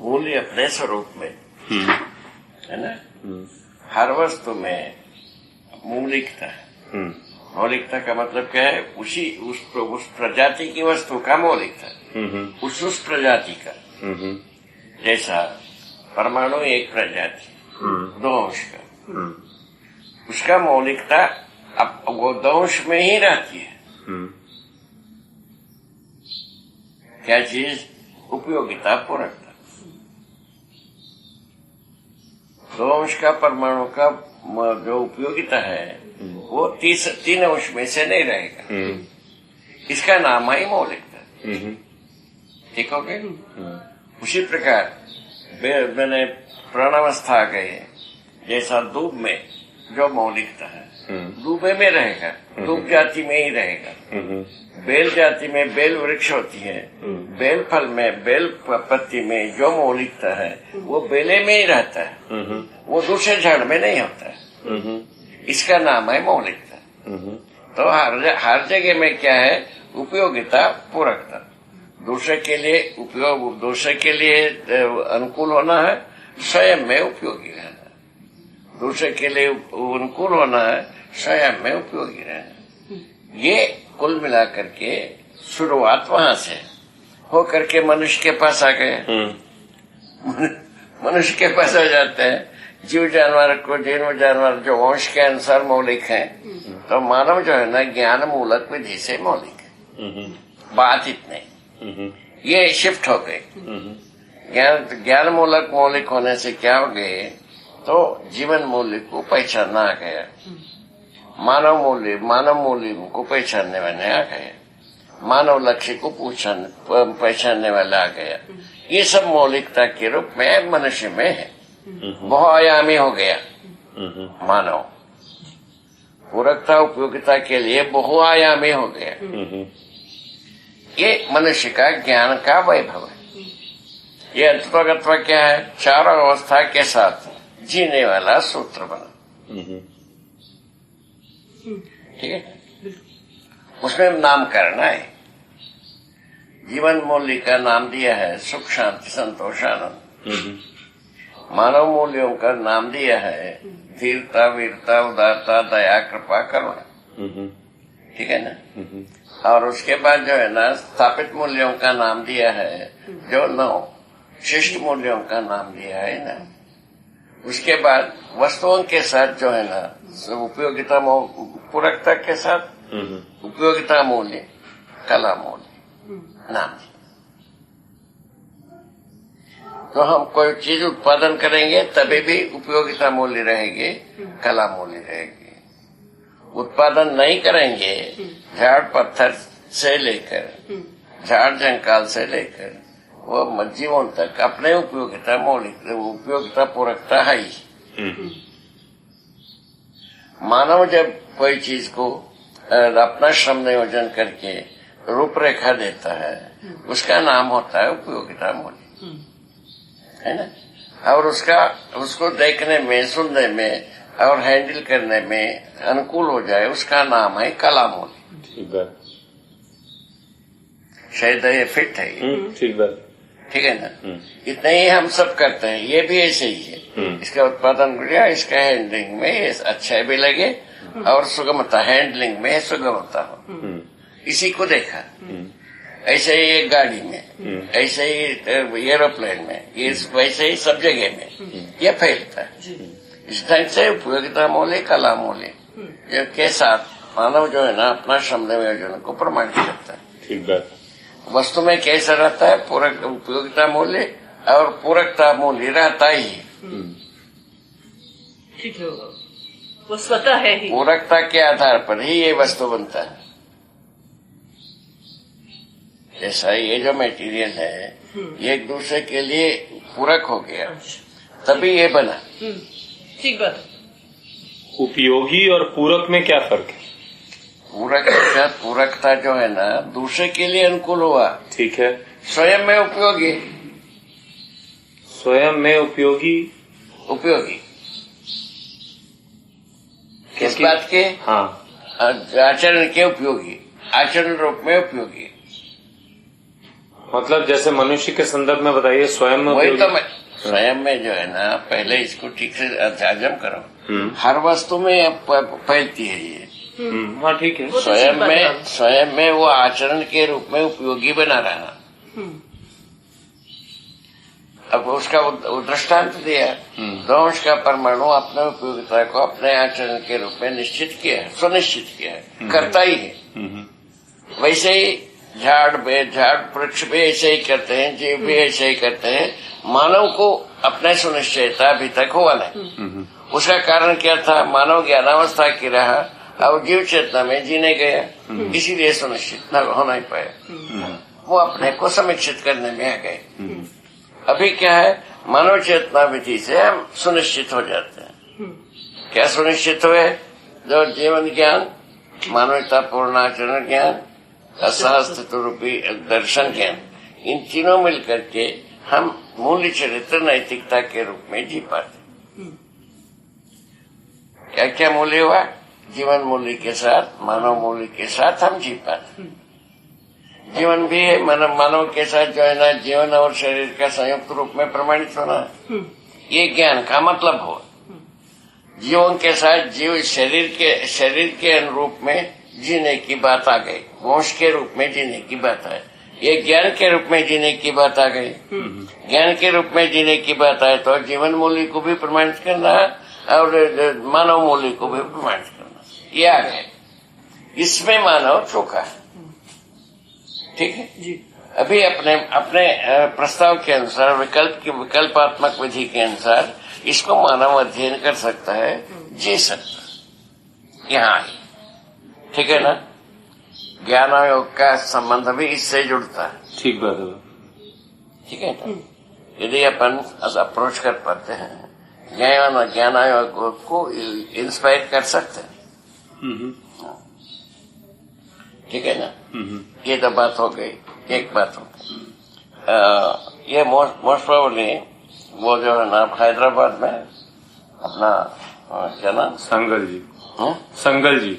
मूल्य अपने स्वरूप में है ना। हर वस्तु में मौलिकता है। मौलिकता का मतलब क्या है? उस प्रजाति की वस्तु का मौलिकता, उस प्रजाति का। जैसा परमाणु एक प्रजाति, दो अंश का, उसका मौलिकता अब वो दो अंश में ही रहती है। क्या चीज? उपयोगिता, पूरकता। दो अंश का परमाणु का जो उपयोगिता है वो तीन अंश में से नहीं रहेगा। इसका नाम है मौलिकता। ठीक हो गया? उसी प्रकार मैंने प्राणावस्था आ गए, जैसा दूब में जो मौलिकता है दूबे में रहेगा, दूब जाति में ही रहेगा। बेल जाति में बेल वृक्ष होती है, बेल फल में, बेल पत्ती में जो मौलिकता है वो बेले में ही रहता है, वो दूसरे झाड़ में नहीं होता है। इसका नाम है मौलिकता। तो हर जगह में क्या है? उपयोगिता, पूरकता। दूसरे के लिए उपयोग, दूसरे के लिए अनुकूल होना है, स्वयं में उपयोगी रहना। दूसरे के लिए अनुकूल होना है, स्वयं में उपयोगी रहना। ये कुल मिलाकर के शुरुआत वहां से हो करके मनुष्य के पास आ गए। मनुष्य के पास आ जाते हैं। जीव जानवर जो वंश के अनुसार मौलिक हैं, तो मानव जो है ना ज्ञान मूलक विधि से मौलिक है। बात इतने ये शिफ्ट हो गए। ज्ञान मूलक मौलिक होने से क्या हो गए? तो जीवन मूल्य को पहचानना आ गया। मानव मूल्य को पहचानने वाले आ गए। मानव लक्ष्य को पहचानने वाला आ गया। ये सब मौलिकता के रूप में मनुष्य में है। बहुआयामी हो गया मानव। पूरकता, उपयोगिता के लिए बहुआयामी हो गया। ये मनुष्य का ज्ञान का वैभव है। ये अंततोगत्वा क्या है? चारों अवस्था के साथ जीने वाला सूत्र बना। ठीक है? उसमें नामकरण है। जीवन मूल्य का नाम दिया है सुख, शांति, संतोष, आनंद। मानव मूल्यों का नाम दिया है धीरता, वीरता, उदारता, दया, कृपा, करुणा। ठीक है ना? और उसके बाद जो है ना स्थापित मूल्यों का नाम दिया है जो 9 शिष्ट मूल्यों का नाम दिया है ना। उसके बाद वस्तुओं के साथ जो है ना उपयोगिता, पूरकता के साथ उपयोगिता मूल्य, कला मूल्य नाम दिया। तो हम कोई चीज उत्पादन करेंगे तभी भी उपयोगिता मूल्य रहेगी, कला मूल्य रहेगी। उत्पादन नहीं करेंगे, झाड़ पत्थर से लेकर झाड़ जंकाल से लेकर वो जीवों तक अपने उपयोगिता मौलिक, उपयोगिता पूरकता है ही। मानव जब कोई चीज को अपना श्रम नियोजन करके रूपरेखा देता है, उसका नाम होता है उपयोगिता मूल्य, है ना। और उसको देखने में, सुनने में और हैंडल करने में अनुकूल हो जाए, उसका नाम है कला मूल्य। शायद ये फिट है। ठीक है ना? इतना ही हम सब करते हैं। ये भी ऐसे ही है। इसका उत्पादन किया, इसका हैंडलिंग में अच्छा भी लगे और सुगमता, हैंडलिंग में सुगमता हो, इसी को देखा। ऐसे ही एक गाड़ी में, ऐसे ही एरोप्लेन में, ये वैसे ही सब जगह में ये फैलता है। इस ढंग से उपयोगिता मूल्य, कला मूल्य के साथ मानव जो है ना अपना श्रम नियोजन को प्रमाणित करता है। ठीक बात। वस्तु में कैसा रहता है? पूरक उपयोगिता मूल्य और पूरकता मूल्य रहता ही। ठीक है, वो स्वतः है ही। पूरकता के आधार पर ही ये वस्तु बनता है। जैसा ये जो मटेरियल है ये एक दूसरे के लिए पूरक हो गया, तभी ये बना। ठीक बात। उपयोगी और पूरक में क्या फर्क है? पूरकता जो है ना दूसरे के लिए अनुकूल हुआ, ठीक है। स्वयं में उपयोगी, स्वयं में उपयोगी किस बात के? हाँ, आचरण के उपयोगी, आचरण रूप में उपयोगी। मतलब जैसे मनुष्य के संदर्भ में बताइए, स्वयं में वही तो उपयोगी? मैं स्वयं में जो है ना, पहले इसको ठीक से हजम करो। हर वस्तु में फैलती है ये। हाँ ठीक है। वो तो ठीक बात है। स्वयं में वो आचरण के रूप में उपयोगी बना रहा। अब उसका दृष्टांत दिया, दो अंश का परमाणु अपने उपयोगिता को अपने आचरण के रूप में निश्चित किया है, सुनिश्चित किया है, करता ही है। वैसे ही झाड़ वृक्ष भी ऐसे ही करते हैं, जीव भी ऐसे ही करते हैं। मानव को अपने सुनिश्चयता अभी तक हुआ नहीं। उसका कारण क्या था? मानव ज्ञानावस्था की रहा, अब जीव चेतना में जीने गया, इसीलिए सुनिश्चित न हो नहीं पाया। वो अपने को समीक्षित करने में आ गए। अभी क्या है, मानव चेतना विधि से हम सुनिश्चित हो जाते हैं। क्या सुनिश्चित हुए? जो जीवन ज्ञान, मानवता पूर्ण आचरण ज्ञान, असहस्तित्व रूपी दर्शन ज्ञान, इन तीनों मिलकर के हम मूल्य चरित्र नैतिकता के रूप में जी पाते। क्या क्या मूल्य हुआ? जीवन मूल्य के साथ, मानव मूल्य के साथ हम जी पाते। जीवन भी है, मानव के साथ जो है ना, जीवन और शरीर का संयुक्त रूप में प्रमाणित होना, ये ज्ञान का मतलब हो। जीवन के साथ जीव शरीर के अनुरूप में जीने की बात आ गई, वंश के रूप में जीने की बात है। ये ज्ञान के रूप में जीने की बात आ गई। ज्ञान के रूप में जीने की बात आए तो जीवन मूल्य को भी प्रमाणित करना और मानव मूल्य को भी प्रमाणित करना, ये आ गए। इसमें मानव चौका है। ठीक है जी। अभी अपने प्रस्ताव के अनुसार, विकल्पात्मक विधि के अनुसार इसको मानव अध्ययन कर सकता है, जी सकता, यहाँ ठीक है ना। ज्ञान और योग का संबंध भी इससे जुड़ता है। ठीक बात है। ठीक है ना। यदि अपन अप्रोच कर पाते हैं, ज्ञान योग को इंस्पायर कर सकते हैं। ठीक है ना। ये तो बात हो गई, एक बात हो गई। ये मोस्ट प्रोबेबली वो जो है ना, हैदराबाद में अपना क्या नाम, संगल जी। संगल जी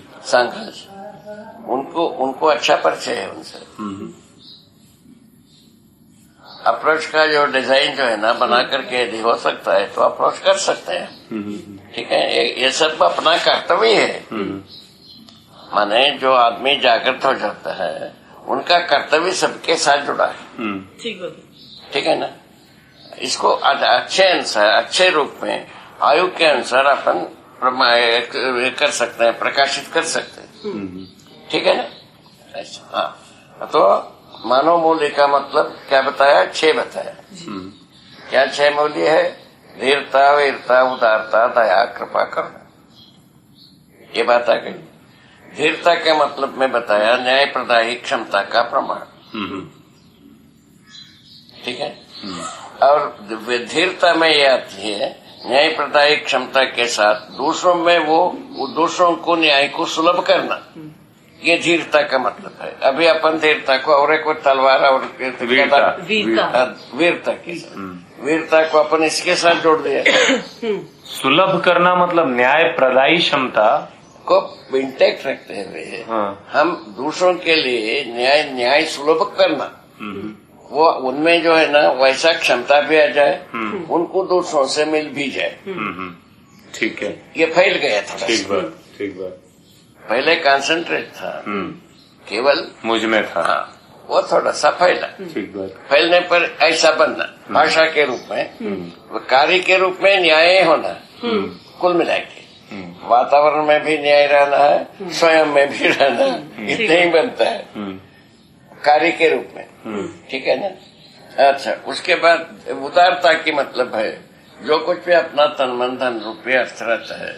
उनको अच्छा परिचय है उनसे। अप्रोच का जो डिजाइन जो है ना, बना करके यदि हो सकता है तो अप्रोच कर सकते हैं। ठीक है, ये सब अपना कर्तव्य है। माने जो आदमी जागृत हो जाता है, उनका कर्तव्य सबके साथ जुड़ा है। ठीक है ना। इसको अच्छे अनुसार, अच्छे रूप में, आयु के अनुसार अपन कर सकते हैं, प्रकाशित कर सकते हैं। ठीक है ना। हाँ, तो मानव मूल्य का मतलब क्या बताया? 6 बताया। क्या 6 मूल्य है? धीरता, वीरता, उदारता, दया, कृपा, करुणा, ये बात आ गई। धीरता के मतलब में बताया न्याय प्रदायी क्षमता का प्रमाण। ठीक है। और धीरता में ये आती है, न्याय प्रदायी क्षमता के साथ दूसरों में वो दूसरों को न्याय को सुलभ करना, ये धीरता का मतलब है। अभी अपन धीरता को और एक तलवार और वीरता के साथ, वीरता को अपन इसके साथ जोड़ दिया। सुलभ करना मतलब न्याय प्रदायी क्षमता को इंटैक्ट रखते हुए हम दूसरों के लिए न्याय सुलभ करना, वो उनमें जो है ना वैसा क्षमता भी आ जाए, उनको दूसरों से मिल भी जाए। ठीक है, ये फैल गया थोड़ा। ठीक बात। पहले कॉन्सेंट्रेट था, केवल मुझ में था। वो थोड़ा सा फैला। ठीक बात। फैलने पर ऐसा बनना, भाषा के रूप में, कार्य के रूप में न्याय होना, कुल मिला के वातावरण में भी न्याय रहना है, स्वयं में भी रहना, इतना ही बनता है कार्य के रूप में। ठीक है ना। अच्छा, उसके बाद उदारता की मतलब है जो कुछ भी अपना तन मन धन रूपये अर्थ रहता है,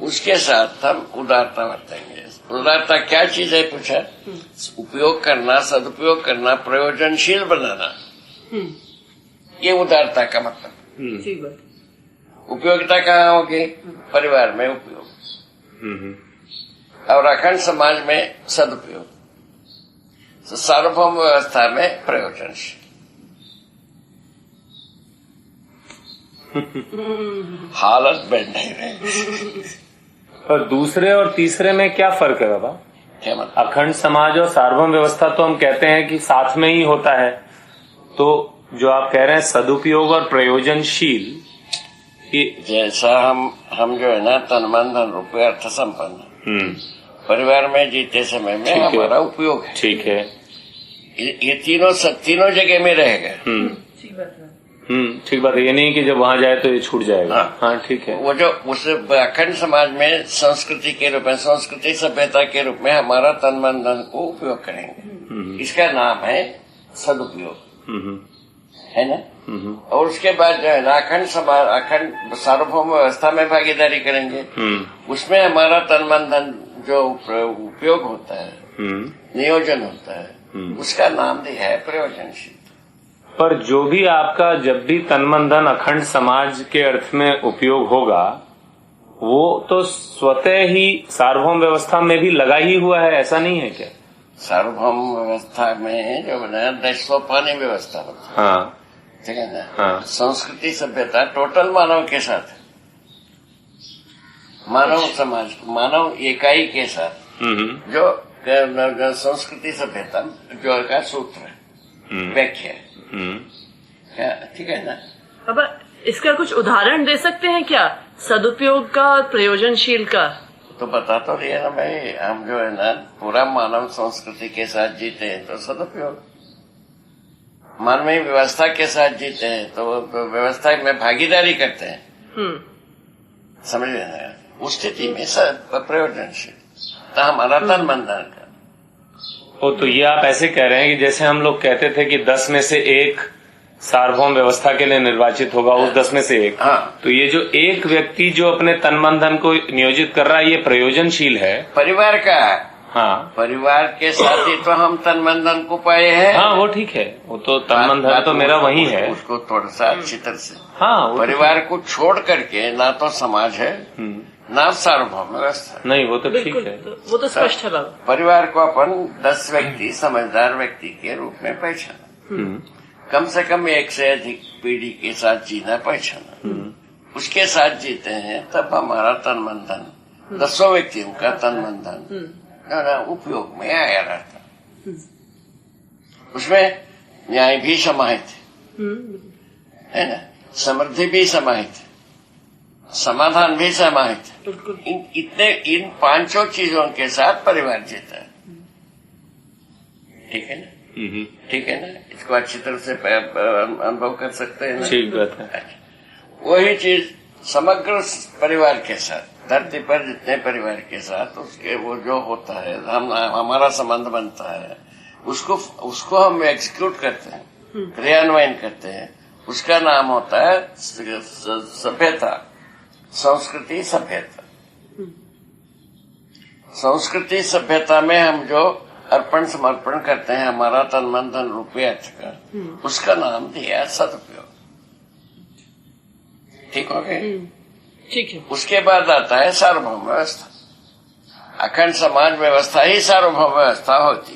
उसके साथ हम उदारता बरतेंगे। उदारता क्या चीज है पूछा? उपयोग करना, सदुपयोग करना, प्रयोजनशील बनाना, ये उदारता का मतलब। उपयोगिता कहाँ होगी? परिवार में उपयोग, और अखंड समाज में सदुपयोग, सार्वभौम व्यवस्था में प्रयोजनशील। हालत बढ़ नहीं रही। और दूसरे और तीसरे में क्या फर्क है बाबा? क्या मतलब? अखंड समाज और सार्वभौम व्यवस्था तो हम कहते हैं कि साथ में ही होता है, तो जो आप कह रहे हैं सदुपयोग और प्रयोजनशील, ये जैसा हम जो है ना तन मन धन रुपये अर्थ संपन्न परिवार में जीते समय में ठीक है। हमारा उपयोग है। ठीक है। ये तीनों जगह में रहेगा। ठीक बात है। ठीक बात है। ये नहीं कि जब वहां जाए तो ये छूट जाएगा। हाँ ठीक है। वो जो उस अखंड समाज में संस्कृति के रूप में, संस्कृति सभ्यता के रूप में हमारा तन मन धन को उपयोग करेंगे। इसका नाम है सदुपयोग, है ना। और उसके बाद जो है ना अखंड समाज, अखंड सार्वभौम व्यवस्था में भागीदारी करेंगे। उसमें हमारा तन मन धन जो उपयोग होता है, नियोजन होता है, उसका नाम दिया है प्रयोजनशील। पर जो भी आपका जब भी तन मन धन अखंड समाज के अर्थ में उपयोग होगा, वो तो स्वतः ही सार्वभौम व्यवस्था में भी लगा ही हुआ है, ऐसा नहीं है क्या? सार्वभौम व्यवस्था में जो बनाया दैशोपानी व्यवस्था होता है। हाँ ठीक है ना। हाँ। संस्कृति सभ्यता टोटल मानव के साथ, मानव समाज, मानव इकाई के साथ जो संस्कृति सभ्यता जो का सूत्र है, व्याख्या है। ठीक है ना। अब इसका कुछ उदाहरण दे सकते हैं क्या, सदुपयोग का और प्रयोजनशील का? तो बता तो रही है ना भाई, हम जो है ना पूरा मानव संस्कृति के साथ जीते हैं तो सदुपयोग, मानवीय व्यवस्था के साथ जीते हैं तो व्यवस्था में भागीदारी करते हैं। समझ रहे ना। उस स्थिति में प्रयोजनशील तो हमारा तन मन धन का। तो ये आप ऐसे कह रहे हैं कि जैसे हम लोग कहते थे कि 10 में से 1 सार्वभौम व्यवस्था के लिए निर्वाचित होगा, उस 10 में से 1। हाँ। तो ये जो एक व्यक्ति जो अपने तन मन धन को नियोजित कर रहा है, ये प्रयोजनशील है, परिवार का है। हाँ। परिवार के साथ ही तो हम तन मन धन को पाए हैं। हाँ वो ठीक है, वो तो तन मन धन तो मेरा वही है। उसको थोड़ा सा अच्छी तरह से, हाँ परिवार को छोड़ करके ना तो समाज है ना सार्वभौम व्यवस्था। नहीं, वो तो ठीक बिल्कुल, है। वो तो स्पष्ट है बाबा। परिवार को अपन 10 व्यक्ति समझदार व्यक्ति के रूप में पहचाना, कम से कम 1 से अधिक पीढ़ी के साथ जीना पहचाना, उसके साथ जीते हैं तब हमारा तन मन धन 10 व्यक्तियों का तन मन धन उपयोग में आया रहता। उसमें न्याय भी समाहित है ना, समृद्धि भी समाहित है, समाधान भी समाहित है। इन 5 चीजों के साथ परिवार जीता है। ठीक है ना। ठीक है ना। इसको अच्छी तरह से अनुभव कर सकते हैं ना। ठीक बात है। वही चीज समग्र परिवार के साथ, धरती पर जितने परिवार के साथ उसके वो जो होता है, हमारा संबंध बनता है, उसको हम एग्जीक्यूट करते हैं, क्रियान्वयन करते हैं। उसका नाम होता है सभ्यता, संस्कृति सभ्यता। संस्कृति सभ्यता में हम जो अर्पण समर्पण करते हैं हमारा तन मन धन रुपये अर्थ का, उसका नाम दिया सदुपयोग। ठीक हो गए। ठीक है। उसके बाद आता है सार्वभौम व्यवस्था। अखंड समाज व्यवस्था ही सार्वभौम व्यवस्था होती।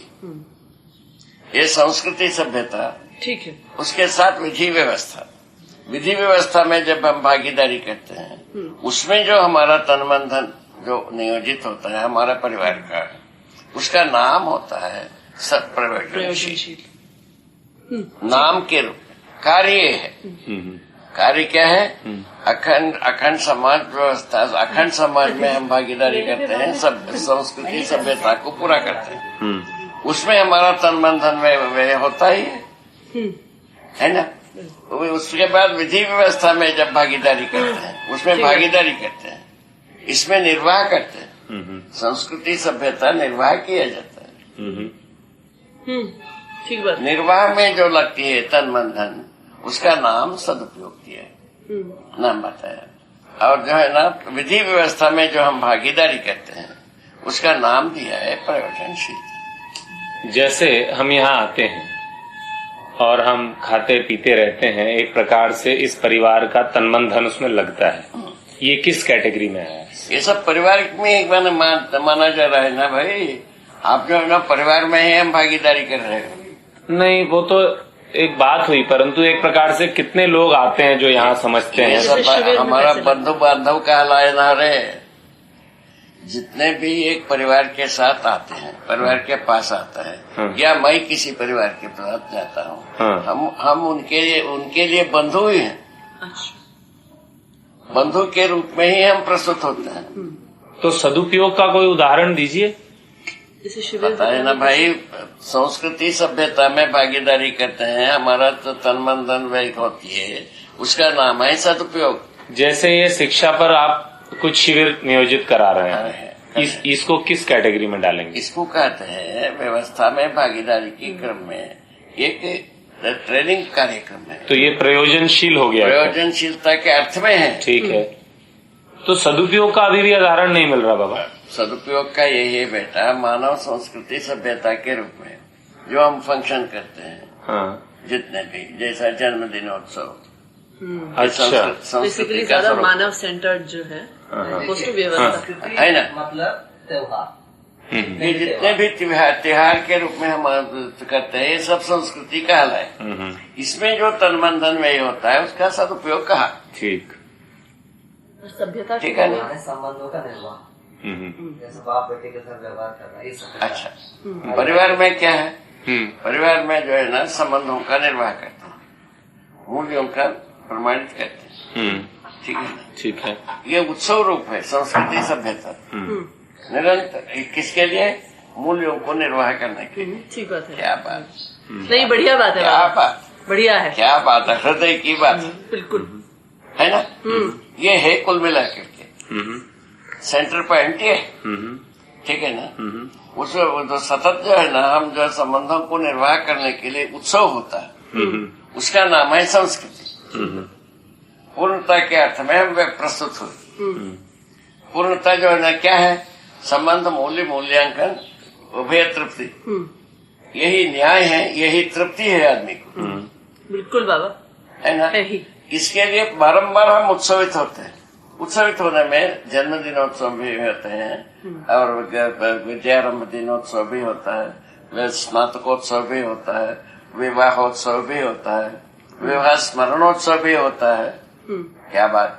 ये संस्कृति सभ्यता, ठीक है। उसके साथ विधि व्यवस्था। विधि व्यवस्था में जब हम भागीदारी करते हैं, उसमें जो हमारा तन मन धन जो नियोजित होता है हमारा परिवार का, उसका नाम होता है प्रयोजनशील। नाम के रूप में कार्य है। कार्य क्या है? अखंड समाज व्यवस्था, अखंड समाज में हम भागीदारी करते हैं, सब संस्कृति सभ्यता को पूरा करते हैं। उसमें हमारा तन मन धन व्यय होता ही है ना। उसके बाद विधि व्यवस्था में जब भागीदारी करते हैं, उसमें भागीदारी करते हैं, इसमें निर्वाह करते हैं। संस्कृति सभ्यता निर्वाह किया जाता है। ठीक बात। निर्वाह में जो लगती है तन मन धन, उसका नाम सदुपयोग दिया है, नाम बताया। और जो है ना विधि व्यवस्था में जो हम भागीदारी करते हैं, उसका नाम दिया है प्रयोजनशील। जैसे हम यहाँ आते हैं और हम खाते पीते रहते हैं, एक प्रकार से इस परिवार का तन मन धन उसमें लगता है। ये किस कैटेगरी में है? ये सब परिवार में एक माना जा रहा है ना भाई। आप जो है ना परिवार में ही हम भागीदारी कर रहे हैं। नहीं, वो तो एक बात हुई, परंतु एक प्रकार से कितने लोग आते हैं जो यहाँ समझते हैं। सब हमारा बंधु बांधव कहलाए ना रे। जितने भी एक परिवार के साथ आते हैं, परिवार के पास आता है, या मैं किसी परिवार के पास जाता हूँ, हम उनके लिए बंधु ही हैं। अच्छा। बंधु के रूप में ही हम प्रस्तुत होते हैं। तो सदुपयोग का कोई उदाहरण दीजिए। जैसे शिविर पता है ना भाई, संस्कृति सभ्यता में भागीदारी करते हैं, हमारा तो तन मन धन व्यय होती है, उसका नाम है सदुपयोग। जैसे ये शिक्षा पर आप कुछ शिविर नियोजित करा रहे हैं, इसको किस कैटेगरी में डालेंगे? इसको कहते हैं व्यवस्था में भागीदारी के क्रम में एक ट्रेनिंग कार्यक्रम है। तो ये प्रयोजनशील हो गया। प्रयोजनशीलता के अर्थ में है। ठीक है। तो सदुपयोग का अभी भी उदाहरण नहीं मिल रहा बाबा। सदुपयोग का यही है बेटा, मानव संस्कृति सभ्यता के रूप में जो हम फंक्शन करते हैं, हाँ। जितने भी, जैसा जन्मदिनोत्सव, अच्छा, बेसिकली ज्यादा मानव सेंटर्ड जो है वस्तु व्यवस्था है ना, मतलब त्योहार। ये जितने भी त्योहार के रूप में हम करते हैं, ये सब संस्कृति कहलाए। इसमें जो तन मन धन व्यय होता है उसका सदुपयोग कहा। ठीक। सभ्यता ठीक है ना। संबंधों का निर्वाह, जैसे बाप बेटे के साथ व्यवहार करना, ये सब। अच्छा, परिवार में क्या है? परिवार में जो है ना, संबंधों का निर्वाह करते हैं, मूल्यों का प्रमाणित करते हैं। ठीक है ना। ठीक है। ये उत्सव रूप है संस्कृति सभ्यता, निरंतर किसके लिए? मूल्यों को निर्वाह करने के लिए। ठीक बात है। क्या बात, नहीं बढ़िया बात है। क्या बात, बढ़िया है। क्या बात है, हृदय की बात बिल्कुल है ना। ये है कुल मिला करके सेंटर पॉइंट ये। ठीक है ना। उस जो सतत जो है ना, हम जो संबंधों को निर्वाह करने के लिए उत्सव होता है, उसका नाम है संस्कृति। पूर्णता के अर्थ में हम प्रस्तुत हुए। पूर्णता जो है ना क्या है? संबंध, मूल्य, मूल्यांकन, उभय तृप्ति, यही न्याय है, यही तृप्ति है आदमी को। बिल्कुल बाबा, है ना। है ही। इसके लिए बारंबार हम उत्सवित होते हैं। उत्सवित होने में जन्मदिनोत्सव भी होते हैं, और विद्यारंभ दिनोत्सव भी होता है, स्नातकोत्सव भी होता है, विवाहोत्सव भी होता है, विवाह स्मरणोत्सव भी होता है। क्या बात।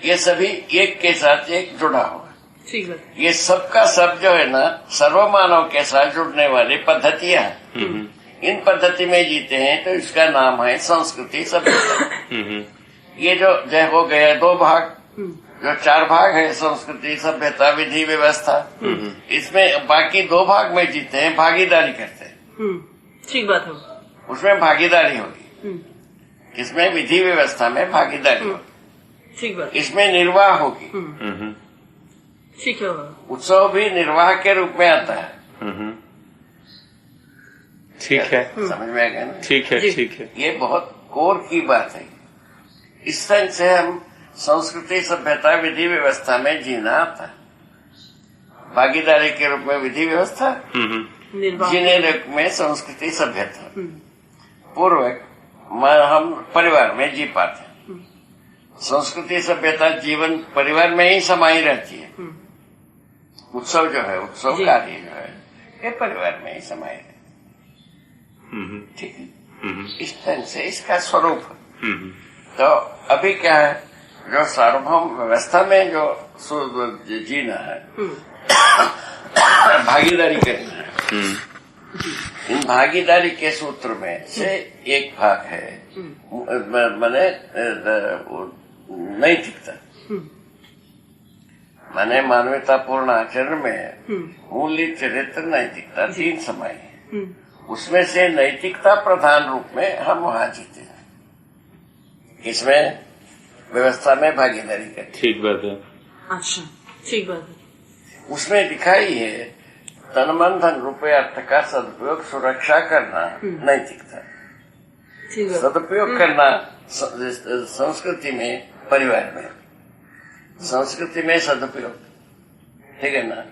ये सभी एक के साथ एक जुड़ा हुआ। ठीक है। ये सबका सब जो है ना, सर्वमानव के साथ जुड़ने वाली पद्धतियां हैं। इन पद्धति में जीते हैं तो इसका नाम है संस्कृति सभ्यता। ये जो जय हो गया दो भाग, जो चार भाग है संस्कृति सभ्यता विधि व्यवस्था, इसमें बाकी दो भाग में जीते हैं, भागीदारी करते हैं। ठीक बात है। उसमें भागीदारी होगी, इसमें विधि व्यवस्था में भागीदारी होगी, ठीक बात। इसमें निर्वाह होगी। ठीक है। उत्सव भी निर्वाह के रूप में आता है। ठीक है। समझ में आ गया ना। ठीक है। ठीक है। ये बहुत कोर की बात है। इस तरह से हम संस्कृति सभ्यता विधि व्यवस्था में जीना आता है। भागीदारी के रूप में विधि व्यवस्था, जीने रूप में संस्कृति सभ्यता पूर्वक हम परिवार में जी पाते हैं। संस्कृति सभ्यता जीवन परिवार में ही समाई रहती है। उत्सव जो है, उत्सव कार्य जो है, ये परिवार में ही समाये रहती है। ठीक है। इस तरह से इसका स्वरूप है। तो अभी क्या है, जो सार्वभौम व्यवस्था में जो जीना है, भागीदारी करना है। इन भागीदारी के सूत्र में से एक भाग है माने नैतिकता। माने मानवतापूर्ण आचरण में मूल्य, चरित्र, नैतिकता तीन समाये हैं। उसमें से नैतिकता प्रधान रूप में हम वहां जीते हैं। इसमें व्यवस्था में भागीदारी करते। ठीक बात है। अच्छा, ठीक बात है। उसमें दिखाई है तन मन धन रुपये अर्थ का सदुपयोग, सुरक्षा करना नैतिकता, सदुपयोग करना संस्कृति में, परिवार में, संस्कृति में सदुपयोग, ठीक है ना।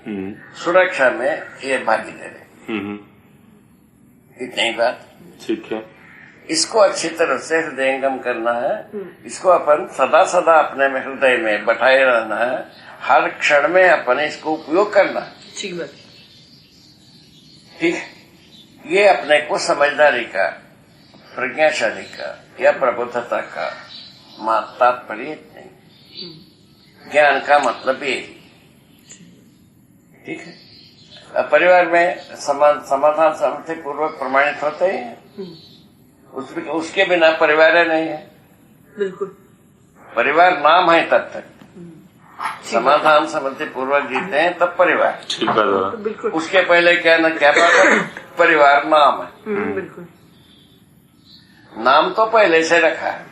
सुरक्षा में ये भागीदारी। इतनी बात। ठीक है। इसको अच्छी तरह से हृदयंगम करना है। इसको अपन सदा सदा अपने में हृदय में बैठाए रहना है। हर क्षण में अपन इसको उपयोग करना है। ठीक बात। ठीक। ये अपने को समझदारी का, प्रज्ञाशाली का या प्रबुद्धता का तात्पर्य नहीं। ज्ञान का मतलब ये ठीक है। अब परिवार में समाधान सहमति पूर्वक प्रमाणित होते हैं, उसके बिना परिवार नहीं है। बिल्कुल। परिवार नाम है तब तक, समाधान सहमति पूर्वक जीते हैं तब परिवार। ठीक बात बाबा। बिल्कुल। उसके पहले क्या बात है, परिवार नाम है। बिल्कुल। नाम तो पहले से रखा है,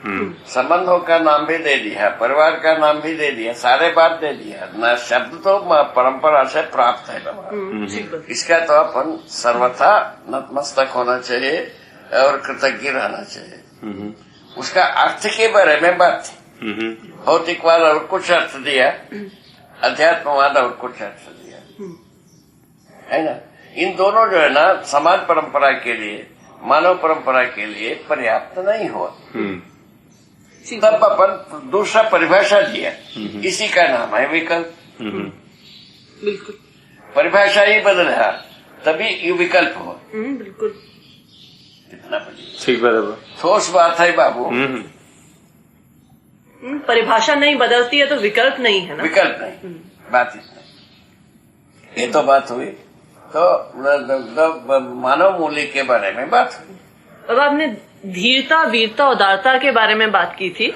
संबंधों का नाम भी दे दिया, परिवार का नाम भी दे दिया, सारे बात दे दिया ना। शब्द तो परंपरा से प्राप्त है बाबा। इसका तो अपन सर्वथा नतमस्तक होना चाहिए और कृतज्ञ रहना चाहिए। उसका अर्थ के बारे में बात थी। भौतिकवाद और कुछ अर्थ दिया, अध्यात्मवाद और कुछ अर्थ दिया, है ना। इन दोनों जो है ना समाज परंपरा के लिए, मानव परंपरा के लिए पर्याप्त नहीं हुआ। तब अपन दूसरा परिभाषा दिया, इसी का नाम है विकल्प। बिल्कुल। परिभाषा ही बदला तभी ये विकल्प हुआ। बिल्कुल। इतना बढ़िया ठीक बात है। ठोस बात है बाबू। परिभाषा नहीं बदलती है तो विकल्प नहीं है ना। विकल्प नहीं, बात इतना। ये तो बात हुई। तो मानव मूल्य के बारे में बात हुई। अब आपने धीरता, वीरता, उदारता के बारे में बात की थी।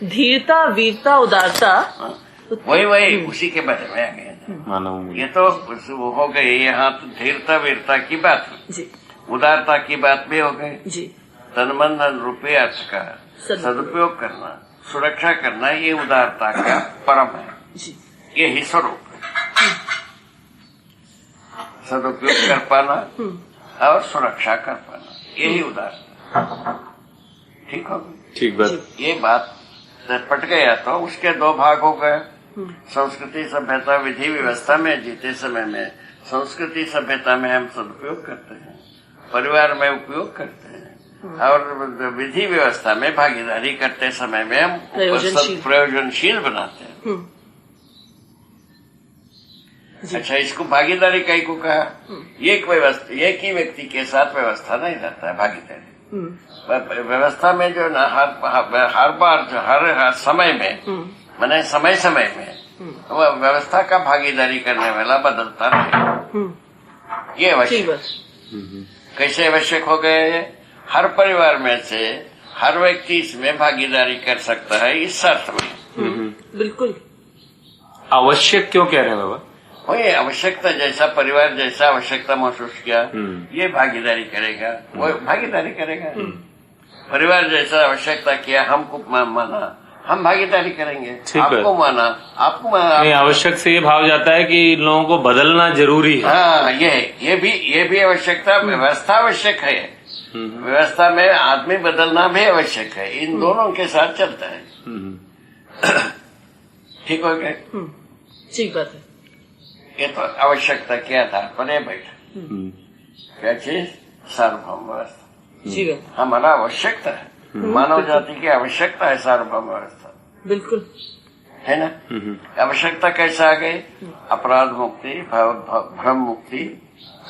धीरता, वीरता, उदारता, वही उसी के बारे में आ गया मानव मूल्य। ये तो हो गई। यहाँ तो धीरता वीरता की बात हुई जी, उदारता की बात भी हो गई जी। तन मन धन रूपये अर्थ का सदुपयोग करना, सुरक्षा करना, ये उदारता का परम है जी। यही स्वरूप है, सदुपयोग कर पाना और सुरक्षा कर पाना, यही उदारता। ठीक हो गई। ठीक बात। ये बात पट गया तो उसके दो भाग हो गए। संस्कृति सभ्यता विधि व्यवस्था में जीते समय में संस्कृति सभ्यता में हम सदुपयोग करते हैं, परिवार में उपयोग करते हैं, और विधि व्यवस्था में भागीदारी करते समय में हम प्रयोजनशील बनाते हैं। अच्छा, इसको भागीदारी कई को कहा। एक ही व्यक्ति के साथ व्यवस्था नहीं रहता है भागीदारी। व्यवस्था में जो ना हर बार जो हर समय में मैंने समय में व्यवस्था का भागीदारी करने वाला बदलता रहेगा। ये आवश्यक कैसे आवश्यक हो गए है? हर परिवार में से हर व्यक्ति इसमें भागीदारी कर सकता है, इस अर्थ में। बिल्कुल। आवश्यक क्यों कह रहे हैं बाबा? वही आवश्यकता, जैसा परिवार जैसा आवश्यकता महसूस किया ये भागीदारी करेगा, वो भागीदारी करेगा। परिवार जैसा आवश्यकता किया, हमको माना, हम भागीदारी करेंगे। आपको माना, आपको नहीं, आवश्यक से ये भाव जाता है कि इन लोगों को बदलना जरूरी है। हाँ, ये भी आवश्यकता। व्यवस्था आवश्यक है, व्यवस्था में आदमी बदलना भी आवश्यक है। इन दोनों के साथ चलता है। ठीक हो गया। ठीक बात है। ये तो आवश्यकता के आधार पर है बैठा। क्या चीज? सार्वभौम व्यवस्था जी। हमारा आवश्यकता है, मानव जाति की आवश्यकता है सार्वभौम व्यवस्था। बिल्कुल है ना। आवश्यकता कैसे आ गई? अपराध मुक्ति, भ्रम मुक्ति,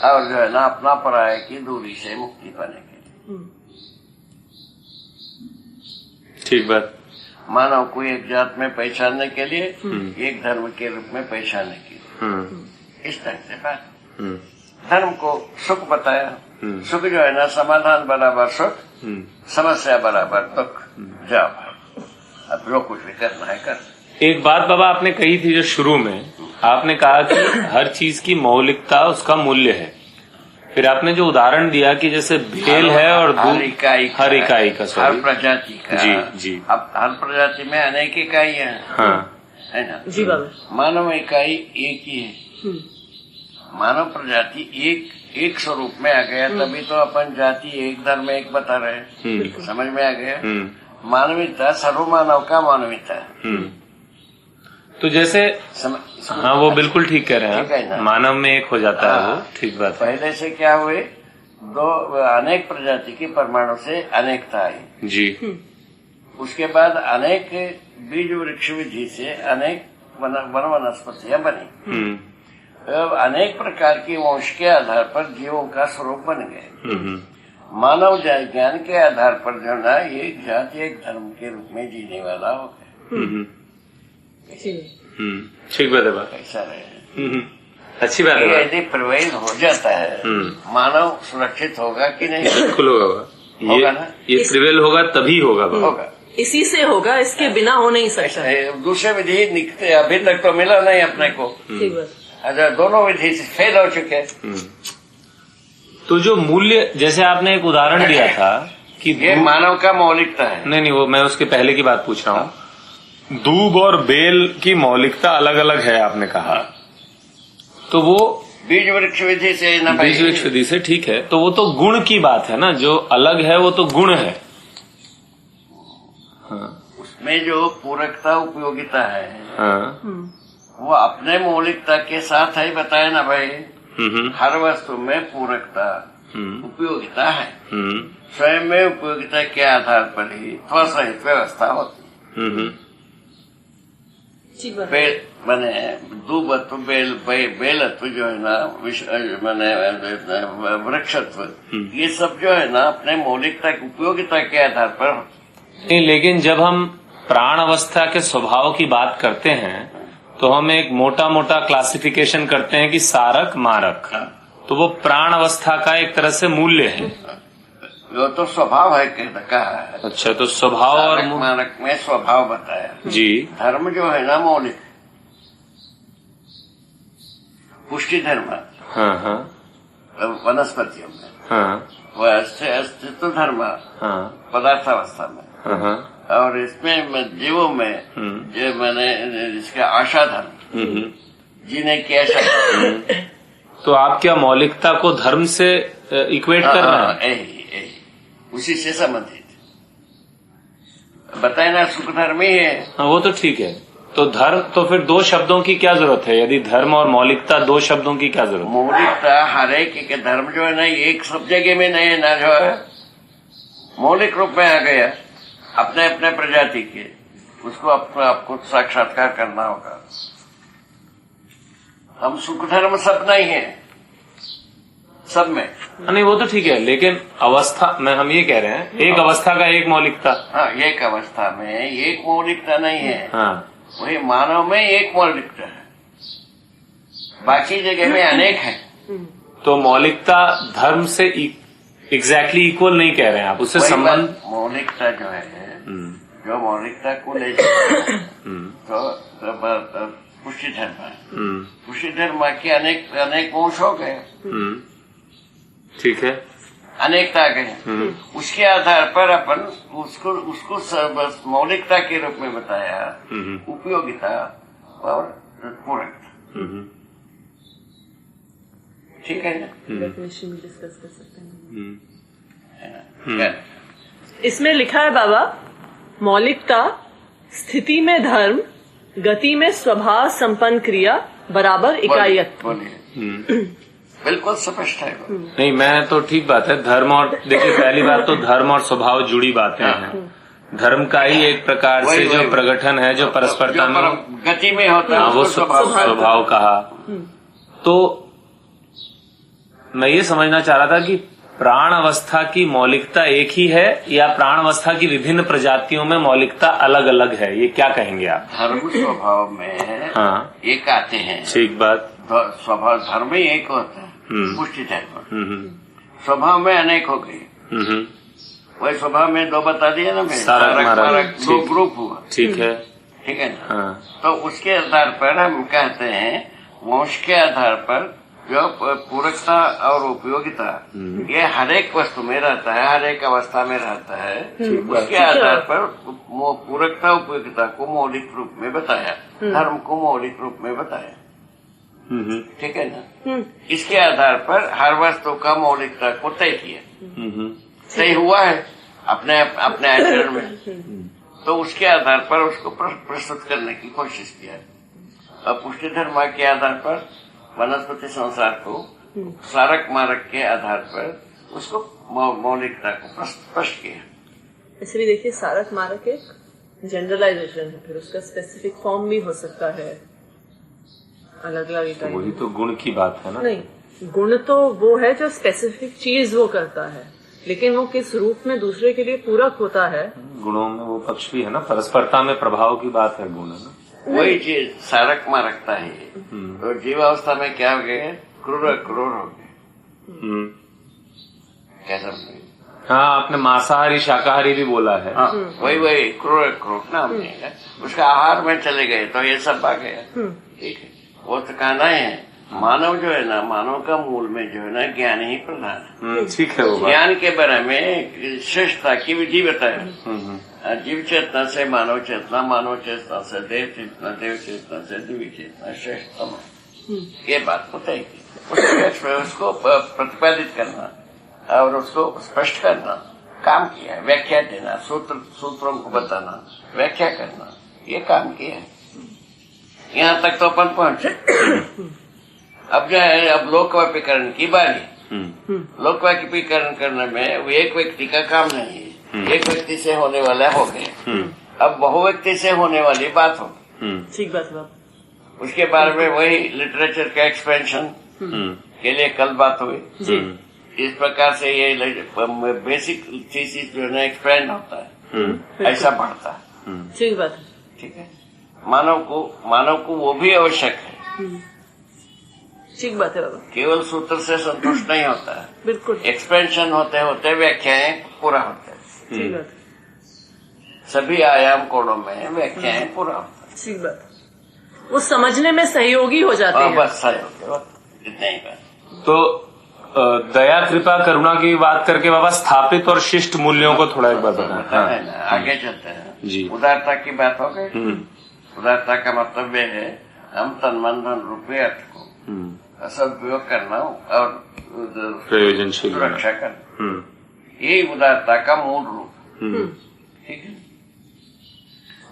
और जो है ना अपना पराये की दूरी से मुक्ति पाने के लिए। ठीक बात। मानव को एक जात में पहचानने के लिए, एक धर्म के रूप में पहचानने के लिए, इस तरह से बात। धर्म को सुख बताया। सुख जो है ना समाधान बराबर सुख, समस्या बराबर दुख। जाओ अब जो कुछ भी करना है कर। एक बात बाबा आपने कही थी जो शुरू में आपने कहा कि हर चीज की मौलिकता उसका मूल्य है। फिर आपने जो उदाहरण दिया कि जैसे भेल है और हर इकाई का हर प्रजाति का। जी। अब हर प्रजाति में अनेक इकाइयां हैं। हाँ है ना जी बाबा। मानव इकाई एक ही है। मानव प्रजाति एक स्वरूप में आ गया, तभी तो अपन जाति एक धर्म एक बता रहे हैं। समझ में आ गया। मानवीयता सर्वमानव का मानवीयता है। तो जैसे हाँ वो बिल्कुल ठीक कह रहे हैं, मानव में एक हो जाता है वो। ठीक बात। पहले से क्या हुए, दो अनेक प्रजाति की परमाणु से अनेकता आई जी। उसके बाद अनेक बीज वृक्ष विधि से अनेक वन वनस्पतियां बनी। अनेक प्रकार की वंश के आधार पर जीवों का स्वरूप बन गए। मानव ज्ञान के आधार पर जो ना एक जाति एक धर्म के रूप में जीने वाला हो गया। ठीक बात है। कैसा रहे अच्छी बात ये है। यदि प्रिवेल हो जाता है, मानव सुरक्षित होगा कि नहीं? बिल्कुल होगा। होगा ना? ये प्रिवेल होगा तभी होगा। होगा। इसी से होगा, इसके बिना हो नहीं सकता। दूसरे विधि निकलते अभी तक तो मिला नहीं अपने को। ठीक बात। अच्छा, दोनों विधि से फेल हो चुके। तो जो मूल्य, जैसे आपने एक उदाहरण दिया था कि ये मानव का मौलिकता है। नहीं, वो मैं उसके पहले की बात पूछ रहा हूँ। दूब और बेल की मौलिकता अलग अलग है आपने कहा, तो वो बीज वृक्ष विधि से न बीज वृक्ष विधि से ठीक है, तो वो तो गुण की बात है ना, जो अलग है वो तो गुण है। हाँ, उसमें जो पूरकता उपयोगिता है, हाँ, वो अपने मौलिकता के साथ ही बताया ना भाई। हर वस्तु में पूरकता उपयोगिता है। स्वयं में उपयोगिता के आधार पर ही स्वसहित व्यवस्था होती है। बेल माने दूबत्व, बेलत्व जो है ना, माने वृक्षत्व, ये सब जो है ना अपने मौलिकता की उपयोगिता के आधार पर होती नहीं, लेकिन जब हम प्राण अवस्था के स्वभाव की बात करते हैं तो हम एक मोटा मोटा क्लासिफिकेशन करते हैं कि सारक मारक, तो वो प्राण अवस्था का एक तरह से मूल्य है। वो तो स्वभाव है कहा है। अच्छा, तो स्वभाव और मानक में स्वभाव बताया जी। धर्म जो है ना मौलिक, पुष्टि धर्म, हाँ, वनस्पतियों में, हाँ, वह अस्तित्व धर्म, हाँ, पदार्थावस्था में, हाँ, और इसमें जीवों में जो मैंने इसका आशा धर्म, जीने की आशा। तो आप क्या मौलिकता को धर्म से इक्वेट कर रहे हैं? उसी से संबंधित बताए ना, सुख धर्म ही है। हाँ, वो तो ठीक है। तो धर्म, तो फिर दो शब्दों की क्या जरूरत है? यदि धर्म और मौलिकता, दो शब्दों की क्या जरूरत है? मौलिकता हर एक के धर्म जो है ना, एक सब जगह में नहीं है ना, जो है मौलिक रूप में आ गया अपने अपने प्रजाति के, उसको अपने आपको साक्षात्कार करना होगा। हम सुख धर्म सब नहीं है, सब में। नहीं, वो तो ठीक है, लेकिन अवस्था में हम ये कह रहे हैं, एक अवस्था का एक मौलिकता। हाँ, एक अवस्था में एक मौलिकता नहीं है। हाँ, वही मानव में एक मौलिकता है, बाकी जगह में अनेक है। तो मौलिकता धर्म से एग्जैक्टली इक्वल नहीं कह रहे हैं आप, उससे संबंध। मौलिकता जो है, जो मौलिकता को ले तो पुष्टि धर्म है। पुष्टि धर्म के अनेक अनेक वंश हो गए, ठीक है, अनेकता आ गए। उसके आधार पर अपन उसको मौलिकता के रूप में बताया, उपयोगिता और पूरकता। ठीक है ना? डेफिनेशन भी डिस्कस कर सकते हैं। क्या? इसमें लिखा है बाबा, मौलिकता स्थिति में धर्म, गति में स्वभाव संपन्न क्रिया बराबर इकाइयत। बोलिए। बिल्कुल स्पष्ट है। नहीं, मैं तो ठीक बात है। धर्म और, देखिए पहली बात तो धर्म और स्वभाव जुड़ी बातें हैं। धर्म का ही एक प्रकार से जो प्रगठन है, जो परस्परता में गति में होता है, वो स्वभाव कहा। तो मैं ये समझना चाह रहा था कि प्राण अवस्था की मौलिकता एक ही है या प्राण अवस्था की विभिन्न प्रजातियों में मौलिकता अलग अलग है, ये क्या कहेंगे आप? धर्म स्वभाव में हाँ, एक आते हैं। ठीक बात। स्वभाव धर्म ही एक होता है, पुष्टि धर्म। स्वभाव में अनेक हो गए। वही स्वभाव में दो बता दिए ना, सारक मारक, दो ग्रुप हुआ। ठीक है, ठीक है ना? हाँ। तो उसके आधार पर हम कहते हैं, वंश के आधार पर जो पूरकता और उपयोगिता, ये हर एक वस्तु में रहता है, हर एक अवस्था में रहता है। उसके आधार पर पूरकता उपयोगिता को मौलिक रूप में बताया, धर्म को मौलिक रूप में बताया। ठीक है ना? इसके आधार पर हर वस्तु का मौलिकता को तय किया, तय हुआ है अपने अपने आचरण में। तो उसके आधार पर उसको प्रस्तुत करने की कोशिश किया। और पुष्टि धर्म के आधार पर वनस्पति संसार को सारक मारक के आधार पर उसको मौलिकता को स्पष्ट किया। इसलिए देखिए, सारक मारक एक जनरलाइजेशन है, फिर उसका स्पेसिफिक फॉर्म भी हो सकता है, अलग अलग इकाई। वही तो गुण की बात है ना? नहीं, गुण तो वो है जो स्पेसिफिक चीज वो करता है, लेकिन वो किस रूप में दूसरे के लिए पूरक होता है। गुणों में वो पक्ष भी है ना, परस्परता में प्रभाव की बात है गुण, है ना? वही चीज सारक में रखता है। तो जीवावस्था में क्या हो गए? क्रूर क्रूर हो गए। क्या समझे? हाँ, आपने मांसाहारी शाकाहारी भी बोला है। हाँ, वही क्रूर क्रूर नाम है। उसका आहार में चले गए तो ये सब आ गया। ठीक है, वो तो कहना है मानव जो है ना, मानव का मूल में जो है ना ज्ञान ही प्रधान है। ठीक है, वो ज्ञान के बारे में श्रेष्ठता की विधि बताया। जीव चेतना से मानव चेतना, मानव चेतना से देव चेतना, देव चेतना से दिव्य चेतना श्रेष्ठतम है। ये बात बताएगी, उसको प्रतिपादित करना और उसको स्पष्ट करना काम किया है। व्याख्या देना, सूत्रों को बताना, व्याख्या करना, ये काम किया है। यहाँ तक तो अपन पहुंचे। अब जो है, अब लोकव्यापीकरण की बारी। लोकव्यापीकरण करने में वो एक व्यक्ति का काम नहीं है। एक व्यक्ति से होने वाला हो गए। अब बहु व्यक्ति से होने वाली बात होगी। ठीक बात बाबा। उसके बारे में वही लिटरेचर का एक्सपेंशन के लिए कल बात हुई। इस प्रकार से ये बेसिक थीसिस जो है ना एक्सपेंड होता है, ऐसा बढ़ता है। ठीक बात है। ठीक है, मानव को वो भी आवश्यक है। ठीक बात है बाबा। केवल सूत्र से संतुष्ट नहीं होता है। बिल्कुल एक्सपेंशन होते होते व्याख्याएं पूरा होता है। ठीक बात है। सभी आयाम कोणों में व्याख्याएं पूरा होता है। ठीक बात है। वो समझने में सहयोगी हो जाते हैं। बस सहयोग, इतना ही बात। तो दया कृपा करुणा की बात करके बाबा स्थापित और शिष्ट मूल्यों को थोड़ा एक बार बताएं। है ना, आगे चलते हैं जी। उदारता की बात हो गई। उदारता का मतलब यह है हम तन मन धन रूपये अर्थ को सदुपयोग करना और प्रयोजनशील सुरक्षा करना, यही उदारता का मूल रूप। ठीक है,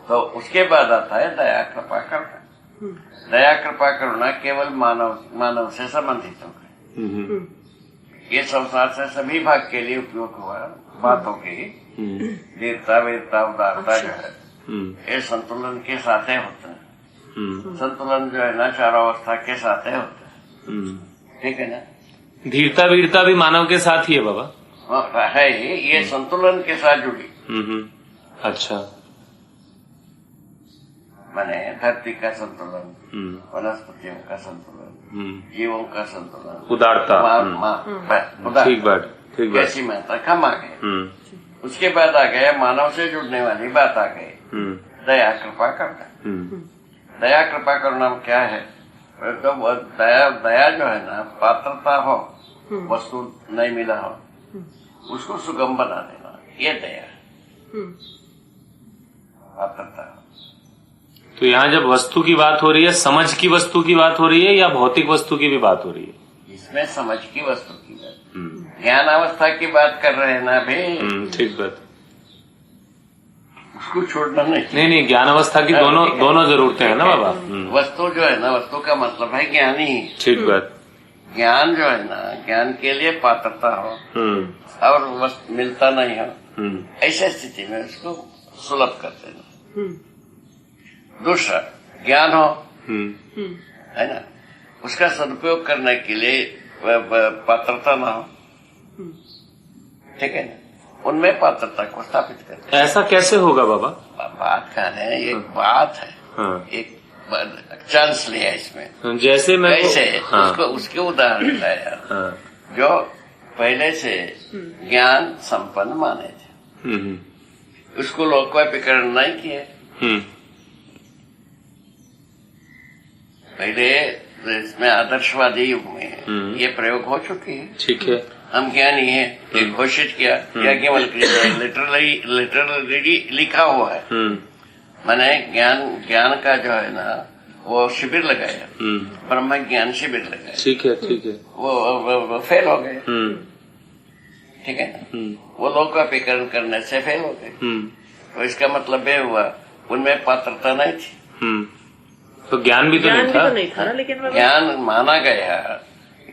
तो उसके बाद आता है दया कृपा करुणा। दया कृपा करुणा केवल मानव से संबंधित हो गए। ये संसार से सभी भाग के लिए उपयोग हुआ बातों की दीर्घता वीरता उदारता जो है ये संतुलन के साथ होता है। संतुलन जो है ना चारों अवस्था के साथ होता है। ठीक है ना, धीरता वीरता भी मानव के साथ ही है बाबा। है ये जीवन के साथ जुड़ी। अच्छा, माने धरती का संतुलन, वनस्पतियों का संतुलन, जीवों का संतुलन, उदारता। ठीक बात, ठीक बात। ऐसी मात्रा कम आ गए। उसके बाद आ गया मानव से जुड़ने वाली बात आ गई, दया कृपा करना। दया कृपा करना क्या है? तो दया जो है ना, पात्रता हो, वस्तु नहीं मिला हो, उसको सुगम बना देना, ये दया पात्रता। तो यहाँ जब वस्तु की बात हो रही है, समझ की वस्तु की बात हो रही है या भौतिक वस्तु की भी बात हो रही है? इसमें समझ की वस्तु की बात, ज्ञान अवस्था की बात कर रहे हैं ना भाई। ठीक बात, उसको छोड़ना नहीं, ज्ञान अवस्था की दोनों जरूरतें हैं ना बाबा। वस्तु जो है ना, वस्तु का मतलब है ज्ञान ही। ठीक बात। ज्ञान जो है ना, ज्ञान के लिए पात्रता हो और मिलता नहीं हो, ऐसी स्थिति में उसको सुलभ कर देना। दूसरा, ज्ञान हो, है ना, उसका सदुपयोग करने के लिए पात्रता ना हो। ठीक है ना, उनमें पात्रता को स्थापित करते। ऐसा कैसे होगा बाबा? बात का है, एक बात है, एक चांस लिया इसमें। जैसे मैं उसको उसके उदाहरण बताया जो पहले से ज्ञान संपन्न माने थे, उसको लोकव्यापीकरण नहीं किया। पहले इसमें आदर्शवादी युग में ये प्रयोग हो चुके हैं। ठीक है, हम ज्ञानी है, ये घोषित किया, क्या केवल लिटरली लिखा हुआ है। मैंने ज्ञान का जो है ना, वो शिविर लगाया, ब्रह्म ज्ञान शिविर लगाया। ठीक है, ठीक है, वो फेल हो गए। ठीक है ना, वो लोकव्यापीकरण करने से फेल हो गए। तो इसका मतलब ये हुआ उनमें पात्रता नहीं थी। तो ज्ञान भी तो नहीं था ना, लेकिन ज्ञान माना गया,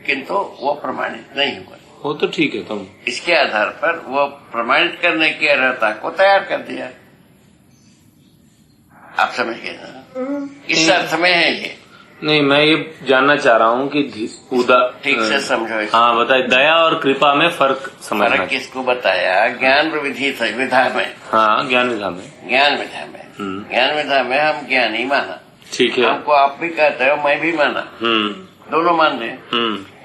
किंतु वो प्रमाणित नहीं हुआ। वो तो ठीक है, तुम इसके आधार पर वो प्रमाणित करने की अर्हता को तैयार कर दिया। आप समझ गए ना, इस अर्थ में है ये। नहीं, मैं ये जानना चाह रहा हूँ कि ठीक से समझो। हाँ बताइए, दया और कृपा में फर्क समझना। फर्क किसको बताया? ज्ञान विधा में। हाँ, ज्ञान विधा में। ज्ञान विधा में हम ज्ञानी माना, ठीक है। हमको आप भी कहते हो, मैं भी माना, दोनों मान रहे हैं,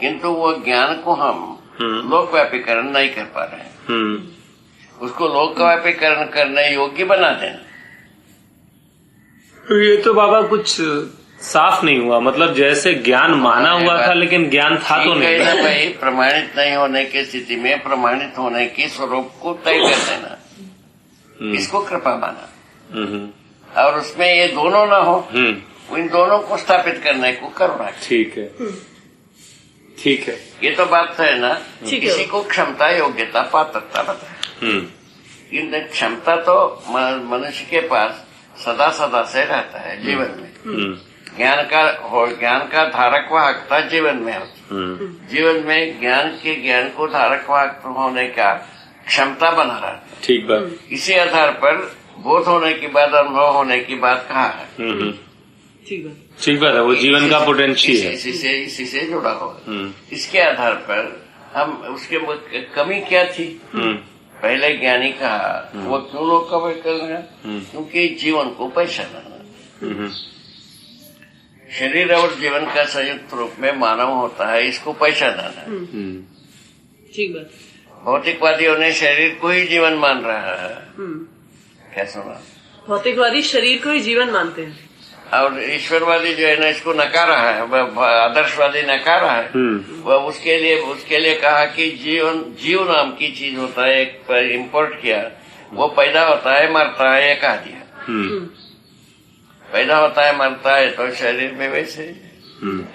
किंतु वो ज्ञान को हम लोकव्यापीकरण नहीं कर पा रहे हैं। उसको लोकव्यापीकरण करने योग्य बना देना। ये तो बाबा कुछ साफ नहीं हुआ, मतलब जैसे ज्ञान माना हुआ था लेकिन ज्ञान था तो नहीं। ना भाई, प्रमाणित नहीं होने की स्थिति में प्रमाणित होने की स्वरूप को तय कर देना, इसको कृपा माना। और उसमें ये दोनों ना हो, इन दोनों को स्थापित करने को करुणा। ठीक है, ठीक है। ये तो बात है ना, किसी को क्षमता, योग्यता, पात्रता बताए। इन क्षमता तो मनुष्य के पास सदा सदा से रहता है जीवन में। ज्ञान का धारक वाहकता जीवन में होती। जीवन में ज्ञान को धारक वाहक होने का क्षमता बना रहता है। ठीक बात। इसी आधार पर बोध होने की बात, अनुभव होने की बात कहा है। ठीक बात है, वो जीवन का पोटेंशियल है, इसी से जुड़ा हुआ। इसके आधार पर हम उसके कमी क्या थी, पहले ज्ञानी कहा, वो क्यों लोग कवर कर रहे हैं? क्योंकि जीवन को पहचानना, शरीर और जीवन का संयुक्त रूप में मानव होता है, इसको पहचानना। ठीक बात। भौतिकवादियों ने शरीर को ही जीवन मान रहा है। क्या सुना? भौतिकवादी शरीर को ही जीवन मानते हैं, और ईश्वरवादी जो है ना, इसको नकारा है, आदर्शवादी नकारा है। वह उसके लिए कहा कि जीव नाम की चीज होता है, एक इम्पोर्ट किया, वो पैदा होता है, मरता है, ये कहा दिया। पैदा होता है, मरता है, तो शरीर में वैसे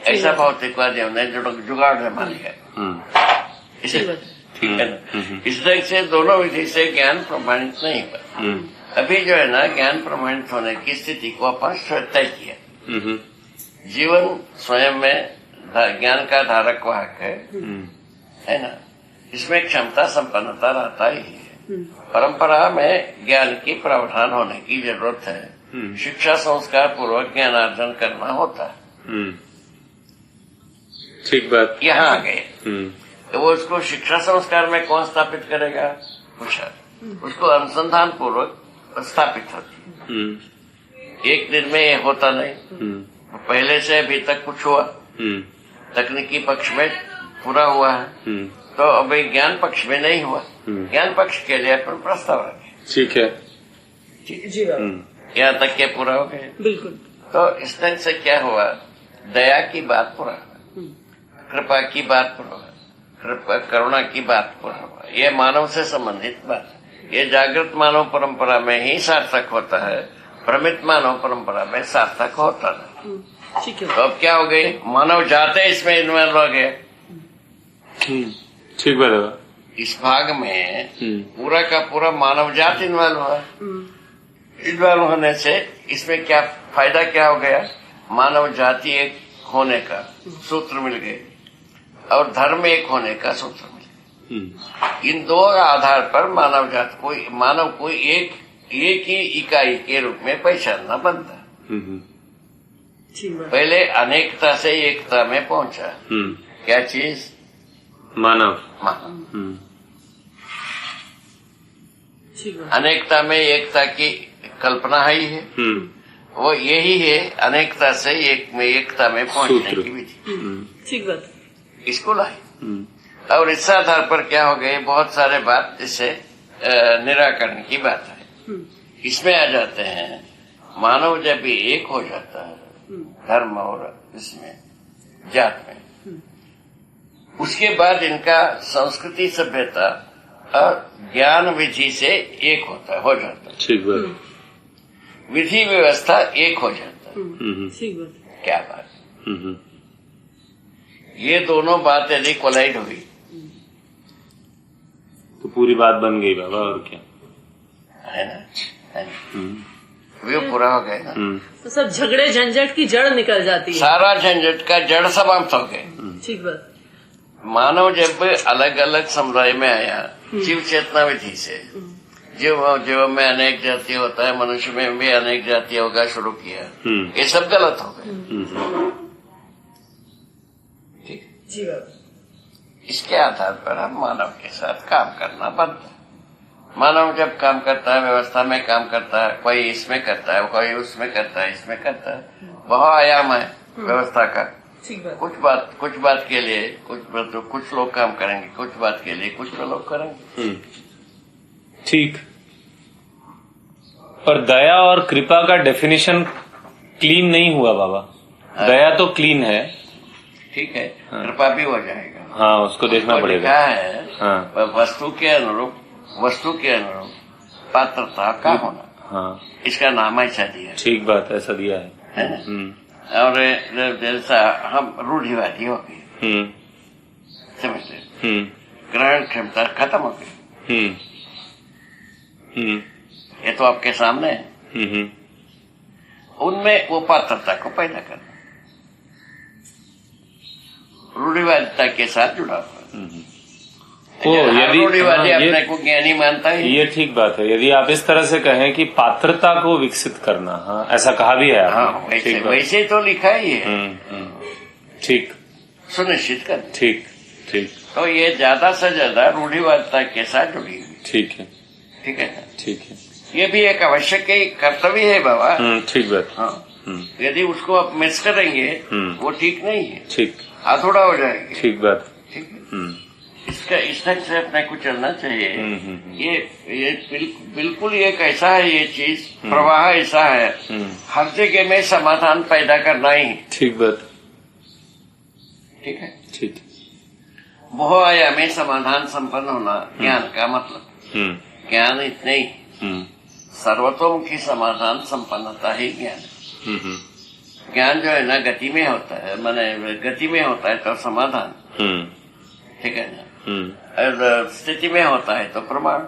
ऐसा भौतिकवादियों ने जुगाड़ में मान लिया। ठीक है ना? इस तरह से दोनों विधि से ज्ञान प्रमाणित नहीं हुआ। अभी जो है ना, ज्ञान प्रमाणित होने की स्थिति को अपन तय किया। जीवन स्वयं में ज्ञान का धारक वाहक है ना? इसमें क्षमता संपन्नता रहता ही है। परंपरा में ज्ञान की प्रावधान होने की जरूरत है। शिक्षा संस्कार पूर्वक ज्ञानार्जन करना होता है। ठीक बात। यहाँ आ गए तो वो उसको शिक्षा संस्कार में कौन स्थापित करेगा? पूछा। उसको अनुसंधान पूर्वक स्थापित होती। एक दिन में ये होता नहीं। पहले से अभी तक कुछ हुआ, तकनीकी पक्ष में पूरा हुआ है, तो अभी ज्ञान पक्ष में नहीं हुआ। ज्ञान पक्ष के लिए अपन प्रस्ताव रखें। ठीक है जी बाबा। यहाँ तक के पूरा हो गए। बिल्कुल। तो इस तरह से क्या हुआ? दया की बात पूरा हुआ, कृपा की बात पूरा हुआ, करुणा की बात पूरा हुआ। ये मानव से संबंधित बात है। ये जागृत मानव परंपरा में ही सार्थक होता है, भ्रमित मानव परंपरा में सार्थक होता है। ठीक है। तो अब क्या हो गई? मानव जाते इसमें इन्वॉल्व हो गए। ठीक बात है। इस भाग में पूरा का पूरा मानव जात इन्वॉल्व हुआ। इन्वॉल्व होने से इसमें क्या फायदा क्या हो गया? मानव जाति एक होने का सूत्र मिल गए और धर्म एक होने का सूत्र मिल गए। इन दो आधार पर मानव जात को एक ही इकाई के रूप में पहचानना बनता है। पहले अनेकता से एकता में पहुंचा। क्या चीज? मानव। अनेकता में एकता की कल्पना ही है। वो यही है, अनेकता से एकता में पहुंचने की विधि। ठीक बात। इसको लाई और इस आधार पर क्या हो गए? बहुत सारे बात जिससे निराकरण की बात है। इसमें आ जाते हैं, मानव जब भी एक हो जाता है धर्म और इसमें जात में, उसके बाद इनका संस्कृति सभ्यता और ज्ञान विधि से एक हो जाता है। ठीक बात। विधि व्यवस्था एक हो जाता है। ठीक बात। क्या बात? ये दोनों बात यदि कोलाइड हुई तो पूरी बात बन गई बाबा, और क्या है ना? व्यू पूरा हो गया ना? तो सब झगड़े झंझट की जड़ निकल जाती है। सारा झंझट का जड़ समाप्त हो गए। ठीक बात। मानव जब अलग अलग समुदाय में आया, जीव चेतना विधि से, जीव में अनेक जाति होता है, मनुष्य में भी अनेक जाति होगा शुरू किया। ये सब गलत हो गए। ठीक। जी बाबा। इसके आधार पर हम मानव के साथ काम करना बनता है। मानव जब काम करता है, व्यवस्था में काम करता है, कोई इसमें करता है, कोई उसमें करता है, इसमें करता है, बहुआयाम है व्यवस्था का। ठीक बात। कुछ बात के लिए कुछ लोग काम करेंगे, कुछ बात के लिए कुछ लोग करेंगे। ठीक। पर दया और कृपा का डेफिनेशन क्लीन नहीं हुआ बाबा। दया तो क्लीन है, ठीक है, कृपा भी हो जाएगा। हाँ, उसको देखना पड़ेगा। क्या है, हाँ, वस्तु के अनुरूप पात्रता का होना। हाँ, इसका नाम ऐसा दिया है। ठीक बात, ऐसा दिया है ना? और जैसा हम रूढ़िवादी हो गए, समझते, ग्रहण क्षमता खत्म हो गई। ये तो आपके सामने है। उनमें वो पात्रता को पैदा करना रूढ़िवादिता के साथ जुड़ा हुआ। रूढ़िवादी अपने को ज्ञानी मानता है। ये ठीक बात है। यदि आप इस तरह से कहें कि पात्रता को विकसित करना, हाँ, ऐसा कहा भी है आपने। हाँ, वैसे तो लिखा ही है। ठीक, सुनिश्चित कर। ठीक ठीक। तो ये ज्यादा से ज्यादा रूढ़िवादिता के साथ जुड़ी हुई। ठीक है, ठीक है, ठीक है। ये भी एक आवश्यक कर्तव्य है बाबा। ठीक बात। हाँ, यदि उसको आप मिस करेंगे वो ठीक नहीं है। ठीक, अधूरा हो जाएगा। ठीक बात। ठीक है, इसका इस ढंग से अपने को चलना चाहिए। ये बिल्कुल एक ऐसा है, ये चीज प्रवाह ऐसा है, हर जगह में समाधान पैदा करना ही। ठीक बात। ठीक है, ठीक। बहुआयामी समाधान संपन्न होना ज्ञान का मतलब। ज्ञान इतने ही सर्वतोमुखी समाधान संपन्नता ही ज्ञान है। ज्ञान जो है ना गति में होता है, माने गति में होता है तो समाधान, ठीक है ना, और स्थिति में होता है तो प्रमाण।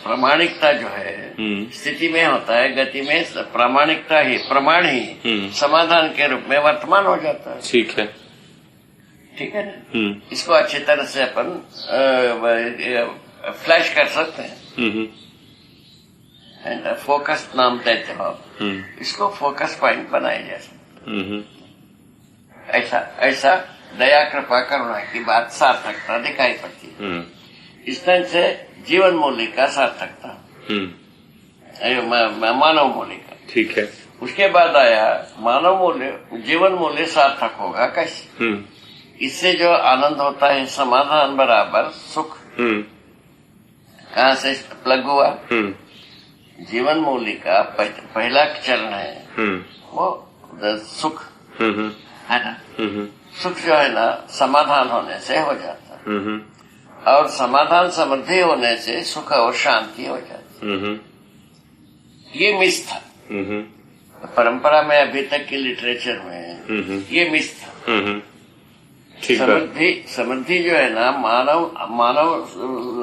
प्रामाणिकता जो है स्थिति में होता है, गति में प्रामाणिकता ही प्रमाण ही समाधान के रूप में वर्तमान हो जाता है। ठीक है, ठीक है ना। इसको अच्छी तरह से अपन फ्लैश कर सकते हैं। एंड फोकस नाम देते हो आप, इसको फोकस पॉइंट बनाया जा सकता। ऐसा दया कृपा करुणा की बात सार्थकता दिखाई पड़ती है। इस तरह से जीवन मूल्य का सार्थकता, मानव मूल्य का। ठीक है। उसके बाद आया मानव मूल्य, जीवन मूल्य सार्थक होगा कैसे? इससे जो आनंद होता है, समाधान बराबर सुख, कहाँ से प्लग हुआ? जीवन मूल्य का पहला चरण है वो सुख, है ना। सुख जो है ना समाधान होने से हो जाता है, और समाधान समृद्धि होने से सुख और शांति हो जाती। ये मिस था परंपरा में, अभी तक की लिटरेचर में ये मिस था। समृद्धि जो है ना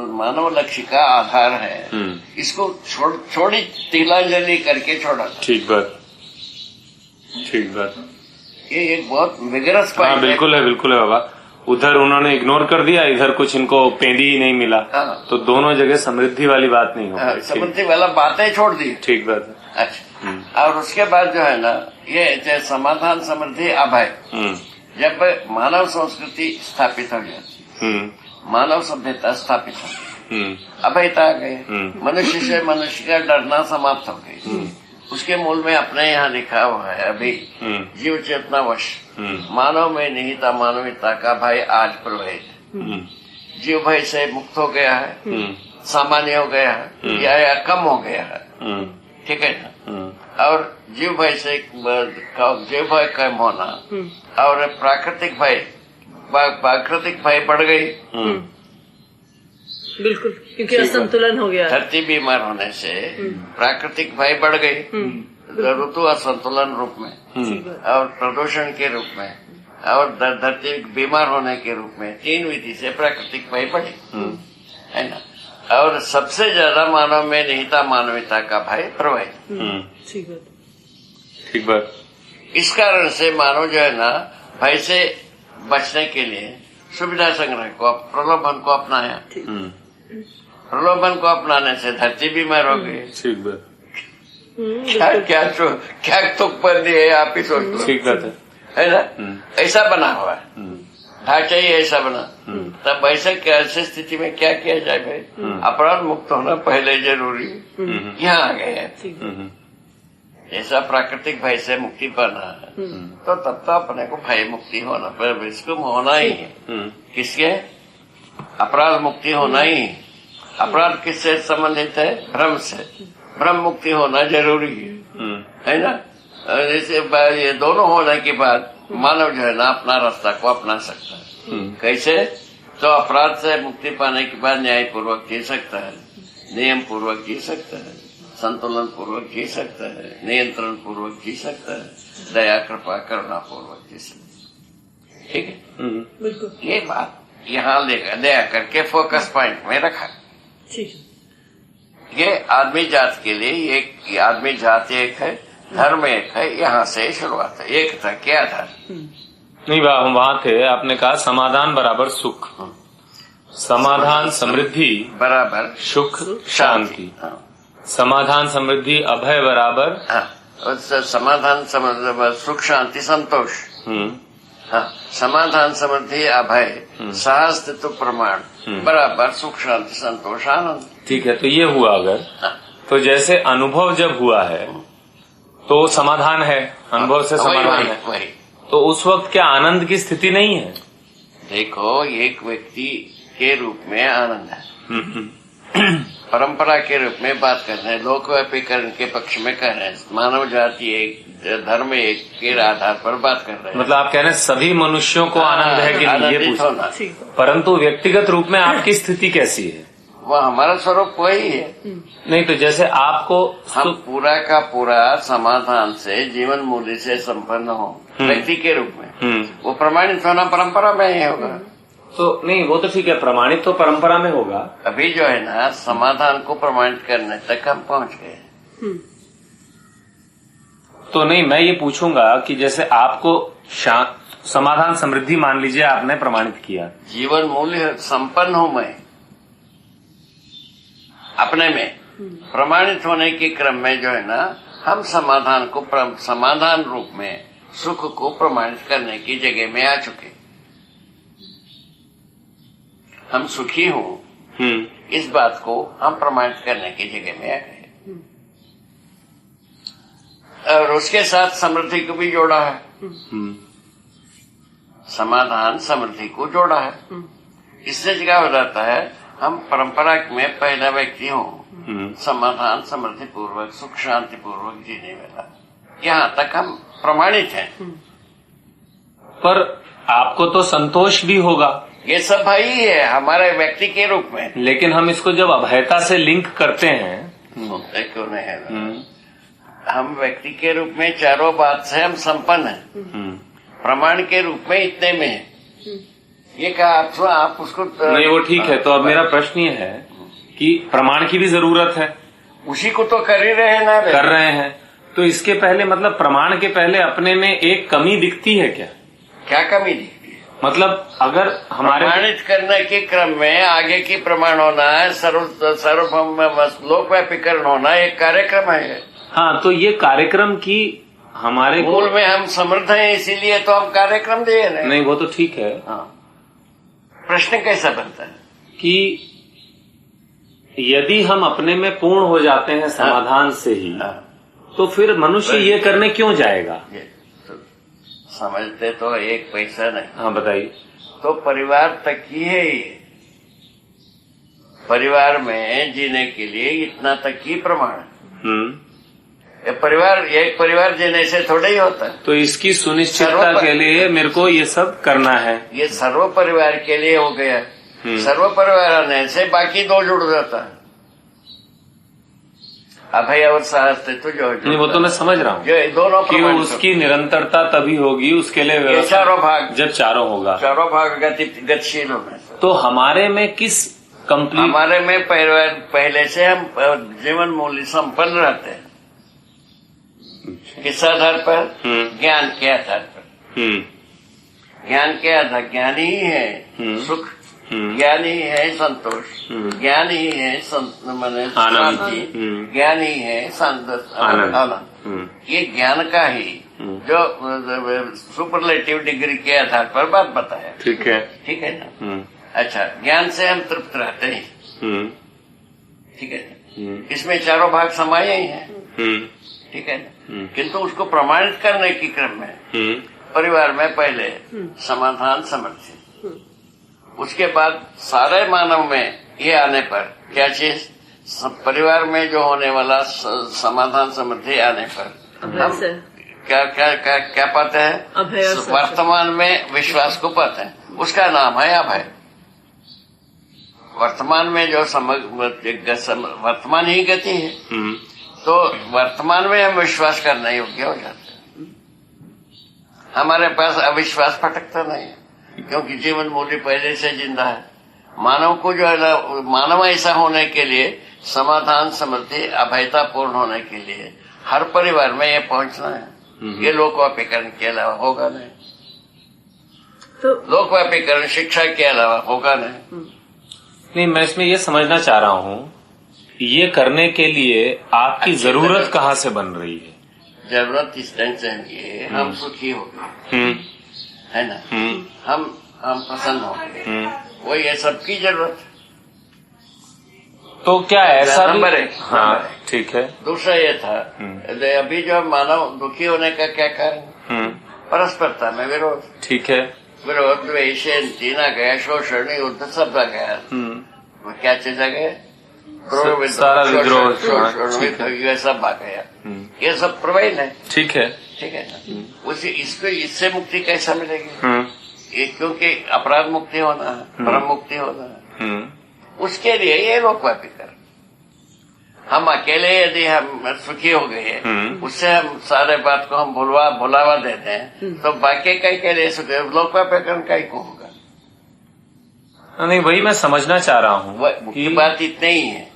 मानव लक्ष्य का आधार है। इसको छोड़ी तिलांजलि करके छोड़ा। ठीक बात, ठीक बात। ये एक बहुत विगरस पॉइंट है। बिल्कुल है, बिल्कुल है बाबा। उधर उन्होंने इग्नोर कर दिया, इधर कुछ इनको पेंदी ही नहीं मिला। तो दोनों जगह समृद्धि वाली बात नहीं हो। समृद्धि वाला बातें छोड़ दी। ठीक बात है। अच्छा, और उसके बाद जो है ना ये समाधान समृद्धि अभय, जब मानव संस्कृति स्थापित हो जाती, मानव सभ्यता स्थापित हो, अभयता आ गई, मनुष्य से मनुष्य का डरना समाप्त हो गई। उसके मूल में अपने यहाँ लिखा हुआ है अभी, जीव चेतना वश मानव में निहित मानवता का भय आज प्रवेद। जीव भय से मुक्त हो गया है, सामान्य हो गया है, या कम हो गया है। ठीक है ना। और जीव भय कम होना और प्राकृतिक भय बढ़ गई। बिल्कुल, क्योंकि असंतुलन हो गया। धरती बीमार होने से प्राकृतिक भय बढ़ गई, ऋतु असंतुलन रूप में और प्रदूषण के रूप में और धरती बीमार होने के रूप में, 3 विधि से प्राकृतिक भय बढ़ी, है ना। और सबसे ज्यादा मानव में निहिता मानवता का भय प्रवाहित। ठीक बात। इस कारण से मानव जो है ना भय से बचने के लिए सुविधा संग्रह को, प्रलोभन को अपनाया। प्रलोभन को अपनाने से धरती बीमार हो गई। ठीक बात। क्या तुकबंदी है, आप ही सोच लो। ठीक बात है ना। ऐसा बना हुआ है। ढांचा ही ऐसा बना, तब ऐसे कैसे स्थिति में क्या किया जाए भाई? अपराध मुक्त होना पहले जरूरी, यहाँ आ गए हैं। ऐसा प्राकृतिक भय से मुक्ति पाना है तो तब तो अपने को भय मुक्ति होना पर इसको होना ही है। किसके? अपराध मुक्ति होना ही। अपराध किससे संबंधित है? भ्रम से। भ्रम मुक्ति होना जरूरी है ना? जैसे ये दोनों होने के बाद मानव जो है ना अपना रास्ता को अपना सकता है। कैसे? तो अपराध से मुक्ति पाने के बाद न्याय पूर्वक जी सकता है, नियम पूर्वक जी सकता है, संतुलन पूर्वक जी सकता है, नियंत्रण पूर्वक जी सकता है, दया कृपा करुणा पूर्वक जी सकता है। ठीक है, बिल्कुल ये बात यहाँ ले करके फोकस पॉइंट में रखा। ठीक है। ये आदमी जात के लिए एक आदमी जात एक है, धर्म एक है, यहाँ से शुरुआत है। एक था क्या था? नहीं वहाँ थे, आपने कहा समाधान बराबर सुख, समाधान समृद्धि बराबर सुख शांति, हाँ। समाधान समृद्धि अभय बराबर हाँ, समाधान सुख शांति संतोष। हाँ, समाधान समृद्धि अभय सहस्तित्व प्रमाण बराबर सुख शांति संतोष आनंद। ठीक है, तो ये हुआ अगर तो जैसे अनुभव जब हुआ है तो समाधान है, अनुभव से समाधान है, वही। तो उस वक्त क्या आनंद की स्थिति नहीं है? देखो, एक व्यक्ति के रूप में आनंद है, परंपरा के रूप में बात कर रहे हैं, लोकव्यापीकरण के पक्ष में कह रहे हैं, मानव जाति एक धर्म एक के आधार पर बात कर रहे हैं। मतलब आप कह रहे हैं सभी मनुष्यों को आनंद है कि नहीं, ये होना। परंतु व्यक्तिगत रूप में आपकी स्थिति कैसी है? वो हमारा स्वरूप वही है। नहीं तो जैसे आपको हम पूरा का पूरा समाधान से जीवन मूल्य से संपन्न हो व्यक्ति के रूप में, वो प्रमाणित होना परंपरा में ही होगा। तो नहीं, वो तो ठीक है, प्रमाणित तो परंपरा में होगा। अभी जो है ना समाधान को प्रमाणित करने तक हम पहुंच गए। तो नहीं, मैं ये पूछूंगा कि जैसे आपको समाधान समृद्धि मान लीजिए आपने प्रमाणित किया, जीवन मूल्य संपन्न हूं मैं अपने में, प्रमाणित होने के क्रम में जो है ना हम समाधान को समाधान रूप में सुख को प्रमाणित करने की जगह में आ चुके। हम सुखी हूं इस बात को हम प्रमाणित करने की जगह में आ गए, और उसके साथ समृद्धि को भी जोड़ा है। समाधान समृद्धि को जोड़ा है। इससे क्या हो जाता है, हम परंपरा में पहला व्यक्ति हूँ समाधान समृद्धि पूर्वक सुख शांति पूर्वक जीने वाला, यहाँ तक हम प्रमाणित हैं। पर आपको तो संतोष भी होगा, ये सब भाई है हमारे व्यक्ति के रूप में। लेकिन हम इसको जब अभयता से लिंक करते हैं, क्यों नहीं है? हम व्यक्ति के रूप में चारों बात से हम संपन्न हैं, प्रमाण के रूप में इतने में है। ये कहा आप उसको नहीं, वो ठीक है। तो अब मेरा प्रश्न ये है कि प्रमाण की भी जरूरत है, उसी को तो कर ही रहे हैं ना, कर रहे हैं। तो इसके पहले मतलब प्रमाण के पहले अपने में एक कमी दिखती है क्या? क्या कमी दिखती है? मतलब अगर हमारे प्रमाणित करने के क्रम में आगे की प्रमाण होना है, सर्वभौम लोकव्यापीकरण होना एक कार्यक्रम है। हाँ, तो ये कार्यक्रम की हमारे मूल में हम समृद्ध हैं, इसीलिए तो हम कार्यक्रम दे रहे हैं। नहीं, वो तो ठीक है। हाँ। प्रश्न कैसा बनता है कि यदि हम अपने में पूर्ण हो जाते हैं समाधान से ही, तो फिर मनुष्य ये करने क्यों जाएगा? तो समझते तो एक पैसा नहीं। हाँ, बताइए। तो परिवार तक ही है ये, परिवार में जीने के लिए इतना तक ही प्रमाण है। एक परिवार जीने से थोड़ा ही होता है। तो इसकी सुनिश्चितता के लिए मेरे को ये सब करना है। ये सर्व परिवार के लिए हो गया। सर्व परिवार आने से बाकी दो जुड़ जाता है, अभय और सहस्तित्व जो नहीं, वो तो मैं समझ रहा हूँ, जो दोनों कि उसकी निरंतरता तभी होगी, उसके लिए चारों भाग, जब चारों होगा, चारों भाग गतिशील होने से। तो हमारे में किस कंप्लीट, हमारे में पहले से हम जीवन मूल्य संपन्न रहते हैं। किस आधार पर? ज्ञान के आधार पर। ज्ञान के आधार, ज्ञानी ही है सुख, ज्ञानी है संतोष, ज्ञानी है शांति, ज्ञानी है आनंद। ये ज्ञान का ही जो सुपरलेटिव डिग्री के आधार पर बात बताया। ठीक है। ठीक है ना। अच्छा, ज्ञान से हम तृप्त रहते हैं। ठीक है ना। इसमें चारों भाग समाये ही हैं। ठीक है ना। किंतु उसको प्रमाणित करने के क्रम में परिवार में पहले समाधान समर्थी, उसके बाद सारे मानव में ये आने पर क्या चीज, परिवार में जो होने वाला समाधान समृद्धि आने पर हम क्या क्या क्या क्या पाते हैं, वर्तमान में विश्वास को पाते हैं। उसका नाम है अभय। वर्तमान में जो वर्तमान ही गति है, तो वर्तमान में हम विश्वास करने योग्य हो जाते हैं। हमारे पास अविश्वास भटकता नहीं है, क्योंकि जीवन मूल्य पहले से जिंदा है। मानव को जो है, मानव ऐसा होने के लिए, समाधान समृद्धि अभयता पूर्ण होने के लिए हर परिवार में ये पहुंचना है। ये लोकव्यापीकरण के अलावा होगा नहीं। तो लोकव्यापीकरण शिक्षा के अलावा होगा नहीं। मैं इसमें ये समझना चाह रहा हूँ, ये करने के लिए आपकी जरूरत कहाँ से बन रही है? जरूरत इस ढंग से है, हम सुखी हो गए, है ना, हम प्रसन्न हो गए, वो ये सबकी जरूरत है। तो क्या ऐसा नंबर एक। हाँ, ठीक है। दूसरा ये था, अभी जो मानव दुखी होने का क्या कारण, परस्परता में विरोध। ठीक है। विरोध, द्वेष, जीना गया, शोषण, युद्ध सब आ गया। क्या चीज आ गया, सारा विद्रोह, ये सब आ गया। ये सब प्रवीण है। ठीक है। ठीक है ना। इससे मुक्ति कैसा मिलेगी? ये क्योंकि अपराध मुक्ति होना है, परम मुक्ति होना है। उसके लिए ये लोकव्यापीकरण। हम अकेले यदि हम सुखी हो गए, उससे हम सारे बात को हम भुलावा देते हैं, तो बाकी कई के लिए लोकव्यापीकरण कई को होगा नहीं। वही मैं समझना चाह रहा हूँ। मुख्य बात इतनी ही है,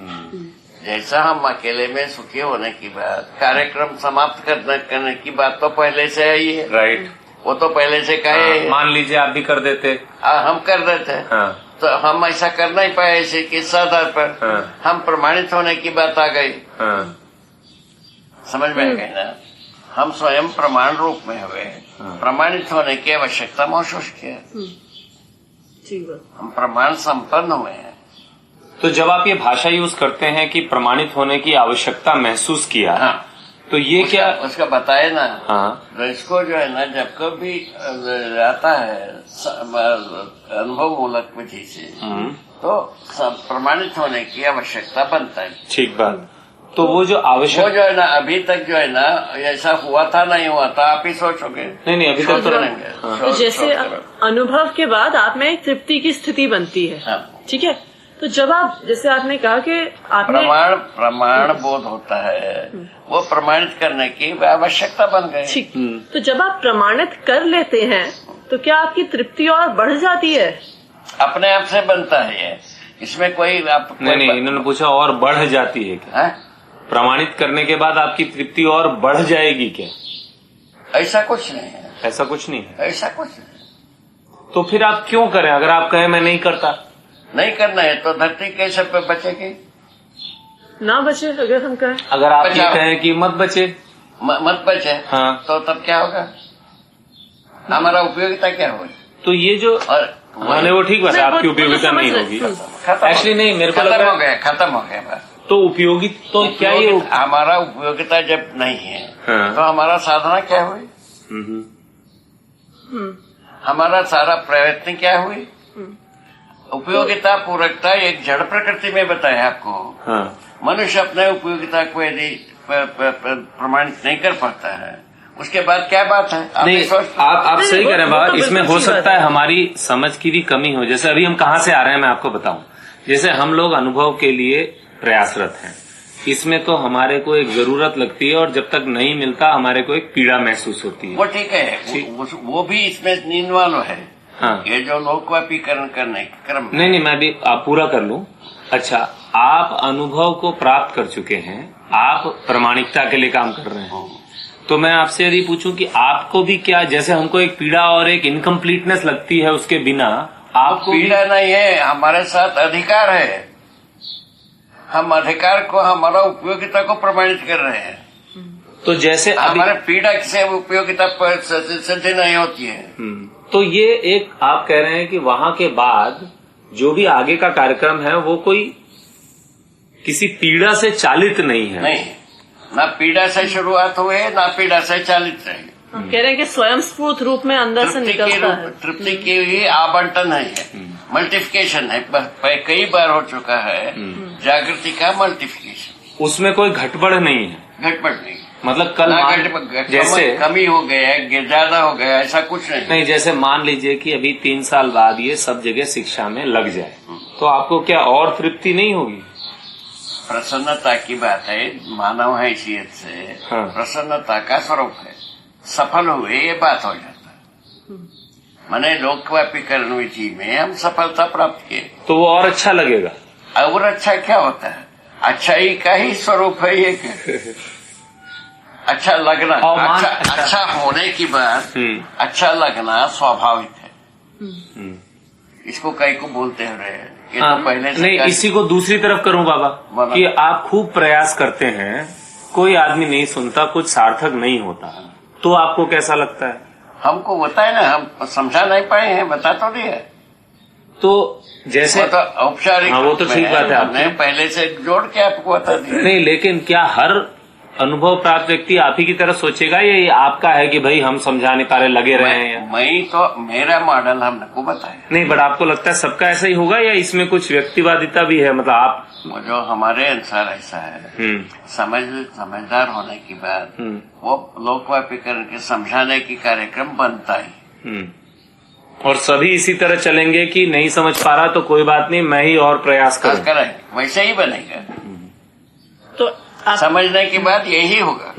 जैसा हम अकेले में सुखी होने की बात, कार्यक्रम समाप्त करने की बात तो पहले से है ही है। राइट। वो तो पहले से कहे। मान लीजिए आप भी कर देते। हम कर देते। तो हम ऐसा कर नहीं पाए, इसे किस आधार पर हम प्रमाणित होने की बात आ गई। समझ में आ गई ना। हम स्वयं प्रमाण रूप में हुए, प्रमाणित होने की आवश्यकता महसूस किया, हम प्रमाण संपन्न हुए हैं। तो जब आप ये भाषा यूज करते हैं कि प्रमाणित होने की आवश्यकता महसूस किया, तो ये क्या उसका बताए ना। तो इसको जो है ना, जब कभी आता है अनुभव मूलक विधि से, तो प्रमाणित होने की आवश्यकता बनता है। ठीक बात। तो वो जो आवश्यक, वो जो है ना, अभी तक जो है ना, ऐसा हुआ था नहीं हुआ था, आप ही सोचोगे। नहीं, अभी तक तो नहीं। तो जैसे अनुभव के बाद आप में एक तृप्ति की स्थिति बनती है। ठीक है। तो जब आप, जैसे आपने कहा कि आपने प्रमाण बोध होता है, वो प्रमाणित करने की आवश्यकता बन गई। ठीक। तो जब आप प्रमाणित कर लेते हैं, तो क्या आपकी तृप्ति और बढ़ जाती है? अपने आप से बनता है ये, इसमें कोई आप नहीं, इन्होंने पूछा और बढ़ जाती है क्या? प्रमाणित करने के बाद आपकी तृप्ति और बढ़ जाएगी क्या? ऐसा कुछ नहीं है। ऐसा कुछ नहीं है। ऐसा कुछ नहीं। तो फिर आप क्यों करें? अगर आप कहें मैं नहीं करता, नहीं करना है, तो धरती कैसे पे बचेगी? ना बचे। अगर हम कहें, अगर आप ये कहें कि मत बचे, मत बचे, हाँ, तो तब क्या होगा? हमारा उपयोगिता क्या होगी? तो ये जो वो ठीक बात है, आपकी उपयोगिता नहीं होगी। एक्चुअली नहीं, मेरे को खत्म हो गया, खत्म हो गया बस। तो उपयोगित तो क्या ये हमारा उपयोगिता जब नहीं है, तो हमारा साधना क्या हुई? हमारा सारा प्रयत्न क्या हुई? उपयोगिता पूरकता एक जड़ प्रकृति में बताया आपको। मनुष्य अपने उपयोगिता को यदि प्रमाणित नहीं कर पाता है, उसके बाद क्या बात है? नहीं, आप सही कह रहे हैं बाबा। इसमें हो सकता है हमारी समझ की भी कमी हो। जैसे अभी हम कहाँ से आ रहे हैं मैं आपको बताऊं। जैसे हम लोग अनुभव के लिए प्रयासरत हैं, इसमें तो हमारे को एक जरूरत लगती है, और जब तक नहीं मिलता हमारे को एक पीड़ा महसूस होती है। वो ठीक है, वो भी इसमें नींद वालों है। हाँ, ये जो लोकव्यापीकरण करने के क्रम, नहीं, मैं भी आप पूरा कर लूं। अच्छा, आप अनुभव को प्राप्त कर चुके हैं, आप प्रमाणिकता के लिए काम कर रहे हैं, तो मैं आपसे यदि पूछूं कि आपको भी क्या, जैसे हमको एक पीड़ा और एक इनकम्प्लीटनेस लगती है उसके बिना, आपको पीड़ा नहीं है, हमारे साथ अधिकार है। हम अधिकार को, हमारा उपयोगिता को प्रमाणित कर रहे हैं। तो जैसे अभी हमारे पीड़ा से उपयोगिता सिद्ध नहीं होती है। तो ये एक आप कह रहे हैं कि वहां के बाद जो भी आगे का कार्यक्रम है वो कोई किसी पीड़ा से चालित नहीं है। नहीं, ना पीड़ा से शुरुआत हुए ना पीड़ा से चालित रहे। हम कह रहे हैं कि स्वयं स्फूर्त रूप में अंदर से निकलता है। तृप्ति की ही आवंटन है, मल्टीप्लिकेशन है। कई बार हो चुका है जागृति का मल्टीप्लिकेशन। उसमें कोई घटबढ़ नहीं है, घटपट नहीं, मतलब कल जैसे कमी हो गया, ज्यादा हो गया, ऐसा कुछ नहीं। जैसे मान लीजिए कि अभी 3 साल बाद ये सब जगह शिक्षा में लग जाए तो आपको क्या और तृप्ति नहीं होगी? प्रसन्नता की बात है, मानव हैसियत से हाँ। प्रसन्नता का स्वरूप है। सफल हुए ये बात हो जाता है। मैंने लोकव्यापीकरण विधि में हम सफलता प्राप्त किए तो वो और अच्छा लगेगा। और अच्छा क्या होता है? अच्छाई का ही स्वरूप है ये। अच्छा लगना, अच्छा होने की बात, अच्छा लगना स्वाभाविक है। इसको कई को बोलते हैं ये तो पहले से नहीं, इसी को दूसरी तरफ करूं बाबा कि आप खूब प्रयास करते हैं, कोई आदमी नहीं सुनता, कुछ सार्थक नहीं होता, तो आपको कैसा लगता है? हमको बताए ना, हम समझा नहीं पाए हैं, बता तो दिया। तो जैसे वो तो औपचारिक, वो तो ठीक बात है, हमने पहले से जोड़ के आपको बता दिया। नहीं, लेकिन क्या हर अनुभव प्राप्त व्यक्ति आप ही की तरह सोचेगा या ये आपका है कि भाई हम समझा नहीं पा रहे, लगे रहे हैं? मैं तो मेरा मॉडल हमको बताया। नहीं, बट आपको लगता है सबका ऐसा ही होगा या इसमें कुछ व्यक्तिवादिता भी है? मतलब आप जो हमारे अनुसार ऐसा है, समझदार होने की बात, वो लोकव्यापीकरण के समझाने की कार्यक्रम बनता ही। और सभी इसी तरह चलेंगे कि नहीं समझ पा रहा तो कोई बात नहीं, मैं ही और प्रयास करें, वैसे ही बनेगा। तो समझने की बात यही होगा।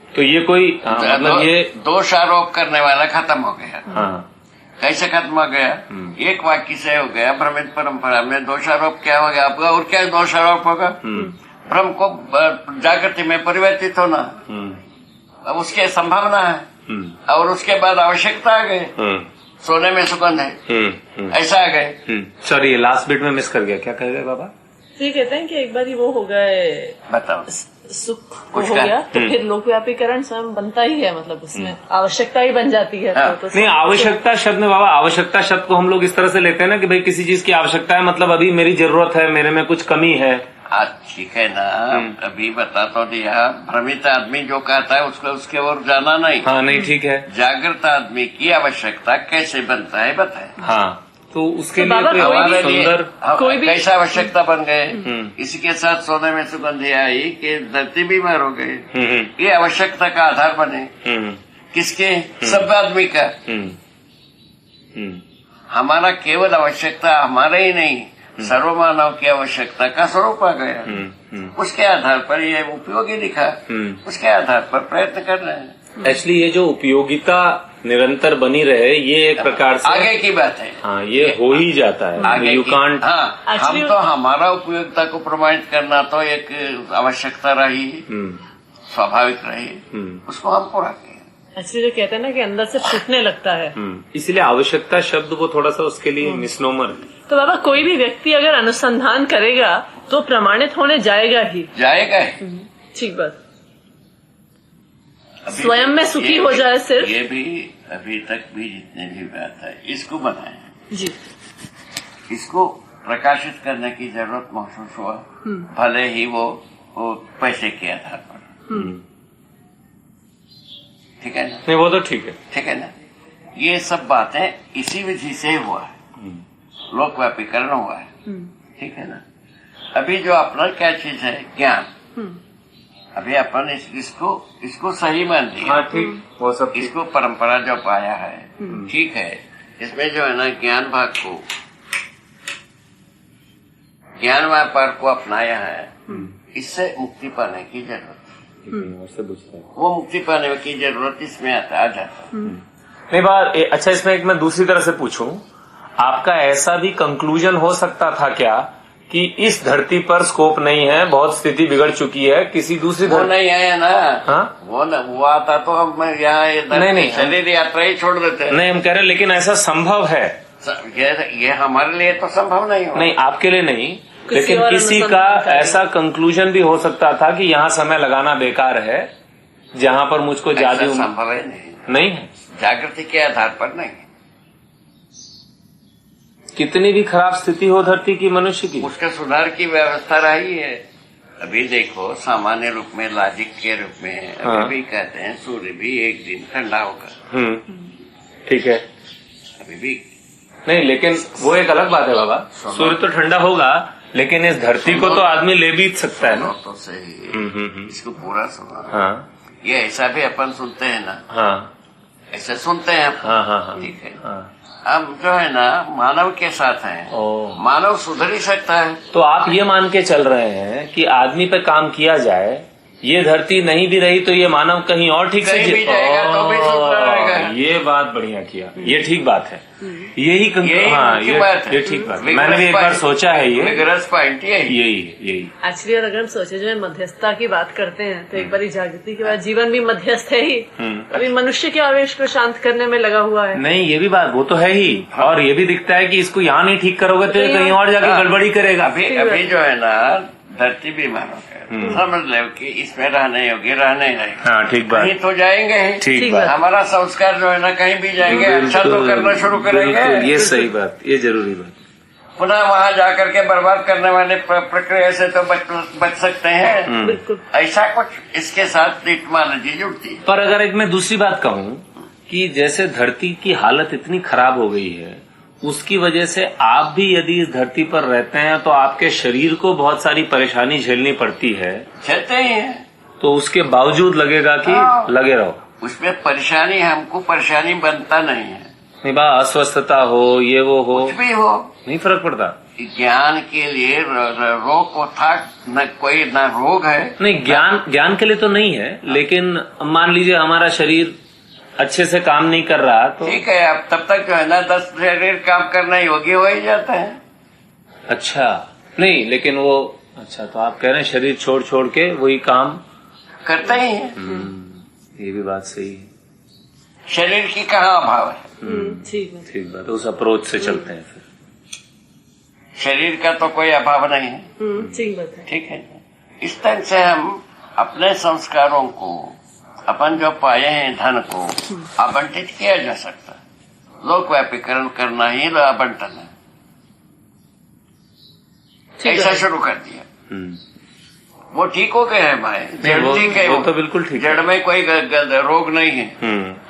तो ये कोई मतलब ये दोष आरोप करने वाला खत्म हो गया। हाँ। कैसे खत्म हो गया? एक वाक्य से हो गया। भ्रमित परंपरा में दोषारोप क्या हो गया आपका? और क्या दोषारोप होगा? भ्रम को जागृति में परिवर्तित होना, अब उसकी संभावना है। और उसके बाद आवश्यकता आ गई, सोने में सुगंध है, ऐसा आ गए। सॉरी, ये लास्ट बिट में मिस कर गया, क्या कह रहे बाबा? ये कहते हैं कि एक बार ही वो हो गए, बताओ, सुख हो गया तो फिर लोकव्यापीकरण स्वयं बनता ही है, मतलब उसमें आवश्यकता ही बन जाती है। हाँ। तो नहीं, आवश्यकता शब्द में बाबा, आवश्यकता शब्द को हम लोग इस तरह से लेते हैं ना कि भाई किसी चीज की आवश्यकता है, मतलब अभी मेरी जरूरत है, मेरे में कुछ कमी है। ठीक है ना, अभी बता तो दिया। भ्रमित आदमी जो कहता है उसको उसके ओर जाना नहीं। हाँ, नहीं, ठीक है। जागृत आदमी की आवश्यकता कैसे बनता है बताए। हाँ, तो उसके तो लिए बाबा कोई सुंदर कोई भी कैसा आवश्यकता बन गए। इसके साथ सोने में सुगंधी आई कि धरती बीमार हो गई, ये आवश्यकता का आधार बने। किसके? सब आदमी का। हमारा केवल आवश्यकता हमारा ही नहीं, सर्वमानव की आवश्यकता का स्वरूप आ गया। उसके आधार पर ये उपयोगी दिखा, उसके आधार पर प्रयत्न कर रहे हैं। एक्चुअली ये जो उपयोगिता निरंतर बनी रहे, ये एक प्रकार से आगे की बात है। हाँ, ये हो ही जाता है। आगे यू कांट। हाँ, हम तो हमारा उपयोगिता को प्रमाणित करना तो एक आवश्यकता रही, स्वाभाविक रही, उसको हम पूरा किए। एक्चुअली जो कहते हैं ना कि अंदर से फूटने लगता है, इसलिए आवश्यकता शब्द वो थोड़ा सा उसके लिए मिसनोमर है। तो बाबा कोई भी व्यक्ति अगर अनुसंधान करेगा तो प्रमाणित होने जाएगा ही। ठीक बात। स्वयं में सुखी हो जाए सिर्फ। ये भी अभी तक भी जितने भी बात है इसको बनाए जी, इसको प्रकाशित करने की जरूरत महसूस हुआ, भले ही वो पैसे के आधार पर। ठीक है ना? नहीं, वो तो ठीक है। ठीक है ना? ये सब बातें इसी विधि से हुआ है, लोकव्यापीकरण हुआ है। ठीक है ना? अभी जो अपना क्या चीज है? ज्ञान। अभी अपन इसको सही मान लिया। हाँ, ठीक, वो सब ठीक। इसको परंपरा जो पाया है, ठीक है। इसमें जो है ना ज्ञान भाग को, ज्ञान व्यापार को अपनाया है, इससे मुक्ति पाने की जरूरत है। वो मुक्ति पाने की जरूरत इसमें आ जाता है। नहीं बात अच्छा, इसमें एक मैं दूसरी तरह से पूछूं, आपका ऐसा भी कंक्लूजन हो सकता था क्या कि इस धरती पर स्कोप नहीं है, बहुत स्थिति बिगड़ चुकी है, किसी दूसरी वो नहीं आया ना? हाँ? वो आता तो हम यहाँ नहीं, शरीर यात्रा ही छोड़ देते हैं। नहीं, हम कह रहे हैं लेकिन ऐसा संभव है। ये हमारे लिए तो संभव नहीं हो। नहीं, आपके लिए नहीं, लेकिन किसी का ऐसा कंक्लूजन भी हो सकता था कि यहाँ समय लगाना बेकार है, जहाँ पर मुझको ऐसा ज्यादा संभव है नहीं है। जागृति के आधार पर नहीं। कितनी भी खराब स्थिति हो धरती की, मनुष्य की, उसका सुधार की व्यवस्था रही है। अभी देखो, सामान्य रूप में, लॉजिक के रूप में हाँ। अभी भी कहते हैं सूर्य भी एक दिन ठंडा होगा। ठीक है, अभी भी नहीं, लेकिन वो एक अलग बात है बाबा। सूर्य तो ठंडा होगा, लेकिन इस धरती को तो आदमी ले बीत सकता है ना। तो सही, इसको पूरा सुना। हाँ ये ऐसा भी अपन सुनते हैं ना, हाँ ऐसे सुनते हैं अपन। हाँ हाँ ठीक है। हाँ। हम जो है ना मानव के साथ हैं। ओ। मानव सुधर ही सकता है। तो आप ये मान के चल रहे हैं कि आदमी पे काम किया जाए, ये धरती नहीं भी रही तो ये मानव कहीं और ठीक से कहीं भी जाएगा तो भी सुधरा रहेगा। ये बात बढ़िया किया, ये ठीक बात है। यही हाँ, मुख्य बात है। ये ठीक बात है। मैंने भी एक बार सोचा है ये विग्रस पॉइंट यही। एक्चुअली अगर हम सोचे जो मध्यस्थता की बात करते हैं तो एक बार जागृति के बाद जीवन भी मध्यस्थ है ही। अभी मनुष्य के आवेश को शांत करने में लगा हुआ है। नहीं, ये भी बात, वो तो है ही। और ये भी दिखता है कि इसको यहाँ नहीं ठीक करोगे तो ये कहीं और जाके गड़बड़ी करेगा। अभी जो है ना धरती भी मानव है। समझ लो कि इसमें रहने योग्य रहने हैं। हाँ, ठीक बात। कहीं तो जाएंगे ही। ठीक बात। हमारा संस्कार जो है ना कहीं भी जाएंगे अच्छा तो करना शुरू करेंगे। ये सही बात, ये जरूरी बात। पुनः वहाँ जाकर के बर्बाद करने वाले प्रक्रिया से तो बच सकते हैं। बिल्कुल। ऐसा कुछ इसके साथ टेक्नोलॉजी जुड़ती है। पर अगर एक मैं दूसरी बात कहूँ कि जैसे धरती की हालत इतनी खराब हो गई है, उसकी वजह से आप भी यदि इस धरती पर रहते हैं तो आपके शरीर को बहुत सारी परेशानी झेलनी पड़ती है। झेलते ही है। तो उसके बावजूद लगेगा कि लगे रहो। उसमें परेशानी, हमको परेशानी बनता नहीं है। नहीं बा, अस्वस्थता हो, ये वो हो, कुछ भी हो, नहीं फर्क पड़ता। ज्ञान के लिए रोग को था न, कोई न रोग है। नहीं, ज्ञान के लिए तो नहीं है, लेकिन मान लीजिए हमारा शरीर अच्छे से काम नहीं कर रहा तो ठीक है। अब तब तक जो है ना 10 शरीर काम करना योग्य हो ही जाता है। अच्छा, नहीं, लेकिन वो अच्छा, तो आप कह रहे हैं शरीर छोड़ छोड़ के वही काम करते ही है। ये भी बात सही है। शरीर की कहाँ अभाव है। ठीक बात, उस अप्रोच से चलते हैं फिर। शरीर का तो कोई अभाव नहीं है। ठीक बात है। ठीक है। इस तरह से हम अपने संस्कारों को, अपन जो पाए हैं धन को आवंटित किया जा सकता है। लोक व्यापीकरण करना ही आवंटन है। ऐसा शुरू कर दिया। वो ठीक हो गए हैं भाई। जड़ ठीक है, वो तो बिल्कुल ठीक है। जड़ में कोई रोग नहीं है।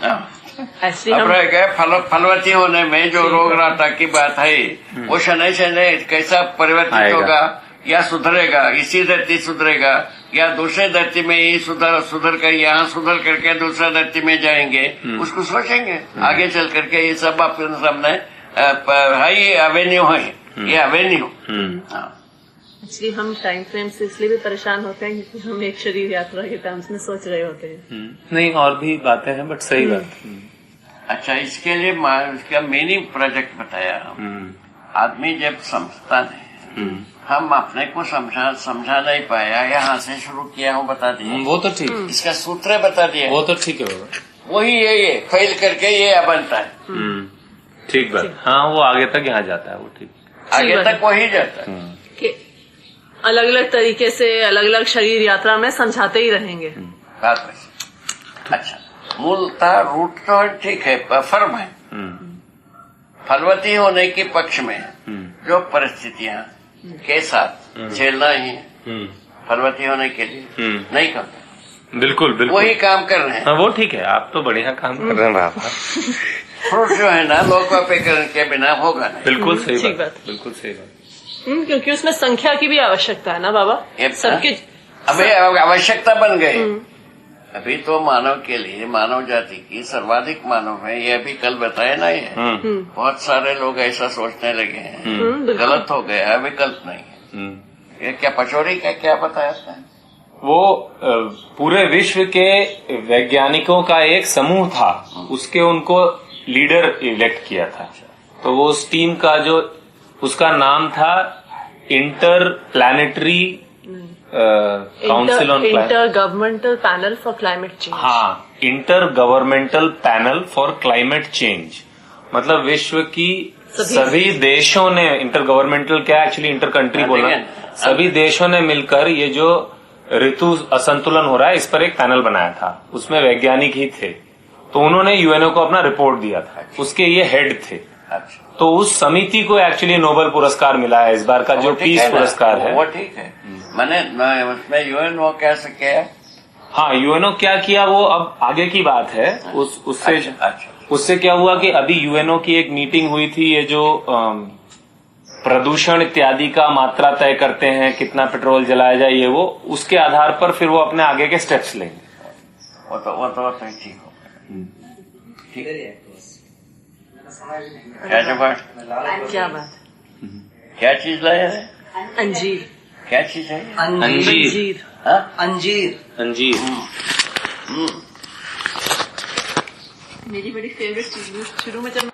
अब रह गए फलवती होने में जो रोग राता की बात है, वो शनि शनि कैसा परिवर्तित होगा या सुधरेगा, इसी धरती सुधरेगा या दूसरे धरती में ही सुधर कर यहाँ सुधर करके दूसरा धरती में जाएंगे, उसको सोचेंगे आगे चल करके। ये सब अपने सामने है, ये एवेन्यू है, ये एवेन्यू। एक्चुअली हम टाइम फ्रेम से इसलिए भी परेशान होते हैं क्योंकि हम एक शरीर यात्रा के टर्म्स में सोच रहे होते हैं। नहीं, और भी बातें हैं, बट सही बात। अच्छा, इसके लिए इसका मीनिंग प्रोजेक्ट बताया। आदमी जब समझता नहीं, हम अपने को समझा नहीं पाया, यहाँ से शुरू किया हूँ, बता दिया। वो तो ठीक, इसका सूत्र बता दिया। वो तो ठीक है बाबा। वही ये फेल करके ये बनता है। ठीक बात। हाँ, वो आगे तक यहाँ जाता है, वो ठीक, आगे तक वही जाता है। कि अलग अलग तरीके से अलग अलग शरीर यात्रा में समझाते ही रहेंगे। बात वैसे। अच्छा, मूलतः रूट तो ठीक है, फर्म है। फलवती होने के पक्ष में जो परिस्थितियां के साथ झेलना ही है, फलवती होने के लिए नहीं करते। बिल्कुल बिल्कुल वही काम कर रहे हैं। हाँ, वो ठीक है, आप तो बढ़िया काम कर रहे हैं बाबा। फ्रूट जो है ना लोकोपीकरण के बिना होगा नहीं। बिल्कुल सही ठीक बात, बात। बिल्कुल सही बात। क्योंकि उसमें संख्या की भी आवश्यकता है ना बाबा, सबके। अभी आवश्यकता बन गई। अभी तो मानव के लिए, मानव जाति की सर्वाधिक मानव है, ये अभी कल बताया ना। ये बहुत सारे लोग ऐसा सोचने लगे हैं, गलत हो गया, विकल्प नहीं है। ये क्या पचौरी का क्या बताया था? वो पूरे विश्व के वैज्ञानिकों का एक समूह था, उसके उनको लीडर इलेक्ट किया था। तो वो उस टीम का जो उसका नाम था interplanetary council on intergovernmental panel for climate change. हाँ, intergovernmental panel for climate change. मतलब विश्व की सभी देशों ने, इंटर गवर्नमेंटल क्या एक्चुअली इंटर कंट्री बोलना, सभी देशों ने मिलकर ये जो ऋतु असंतुलन हो रहा है, इस पर एक पैनल बनाया था, उसमें वैज्ञानिक ही थे, तो उन्होंने यूएनओ को अपना रिपोर्ट दिया था, उसके ये हेड थे। अच्छा, तो उस समिति को एक्चुअली नोबेल पुरस्कार मिला है इस बार का, जो पीस पुरस्कार है। वो ठीक है, मैंने उसमें यूएनओ कैसे किया? हाँ, यूएनओ क्या किया वो अब आगे की बात है। उससे अच्छा। उससे क्या हुआ कि अभी यूएनओ की एक मीटिंग हुई थी, ये जो प्रदूषण इत्यादि का मात्रा तय करते हैं, कितना पेट्रोल जलाया जाए, ये वो, उसके आधार पर फिर वो अपने आगे के स्टेप्स लेंगे। वो तो ठीक हो। ठीक है। क्या जवाब? क्या बात? क्या चीज लाया है? अंजीर। क्या चीज है? अंजीर। हाँ? अंजीर। मेरी बड़ी फेवरेट चीज, शुरू में जब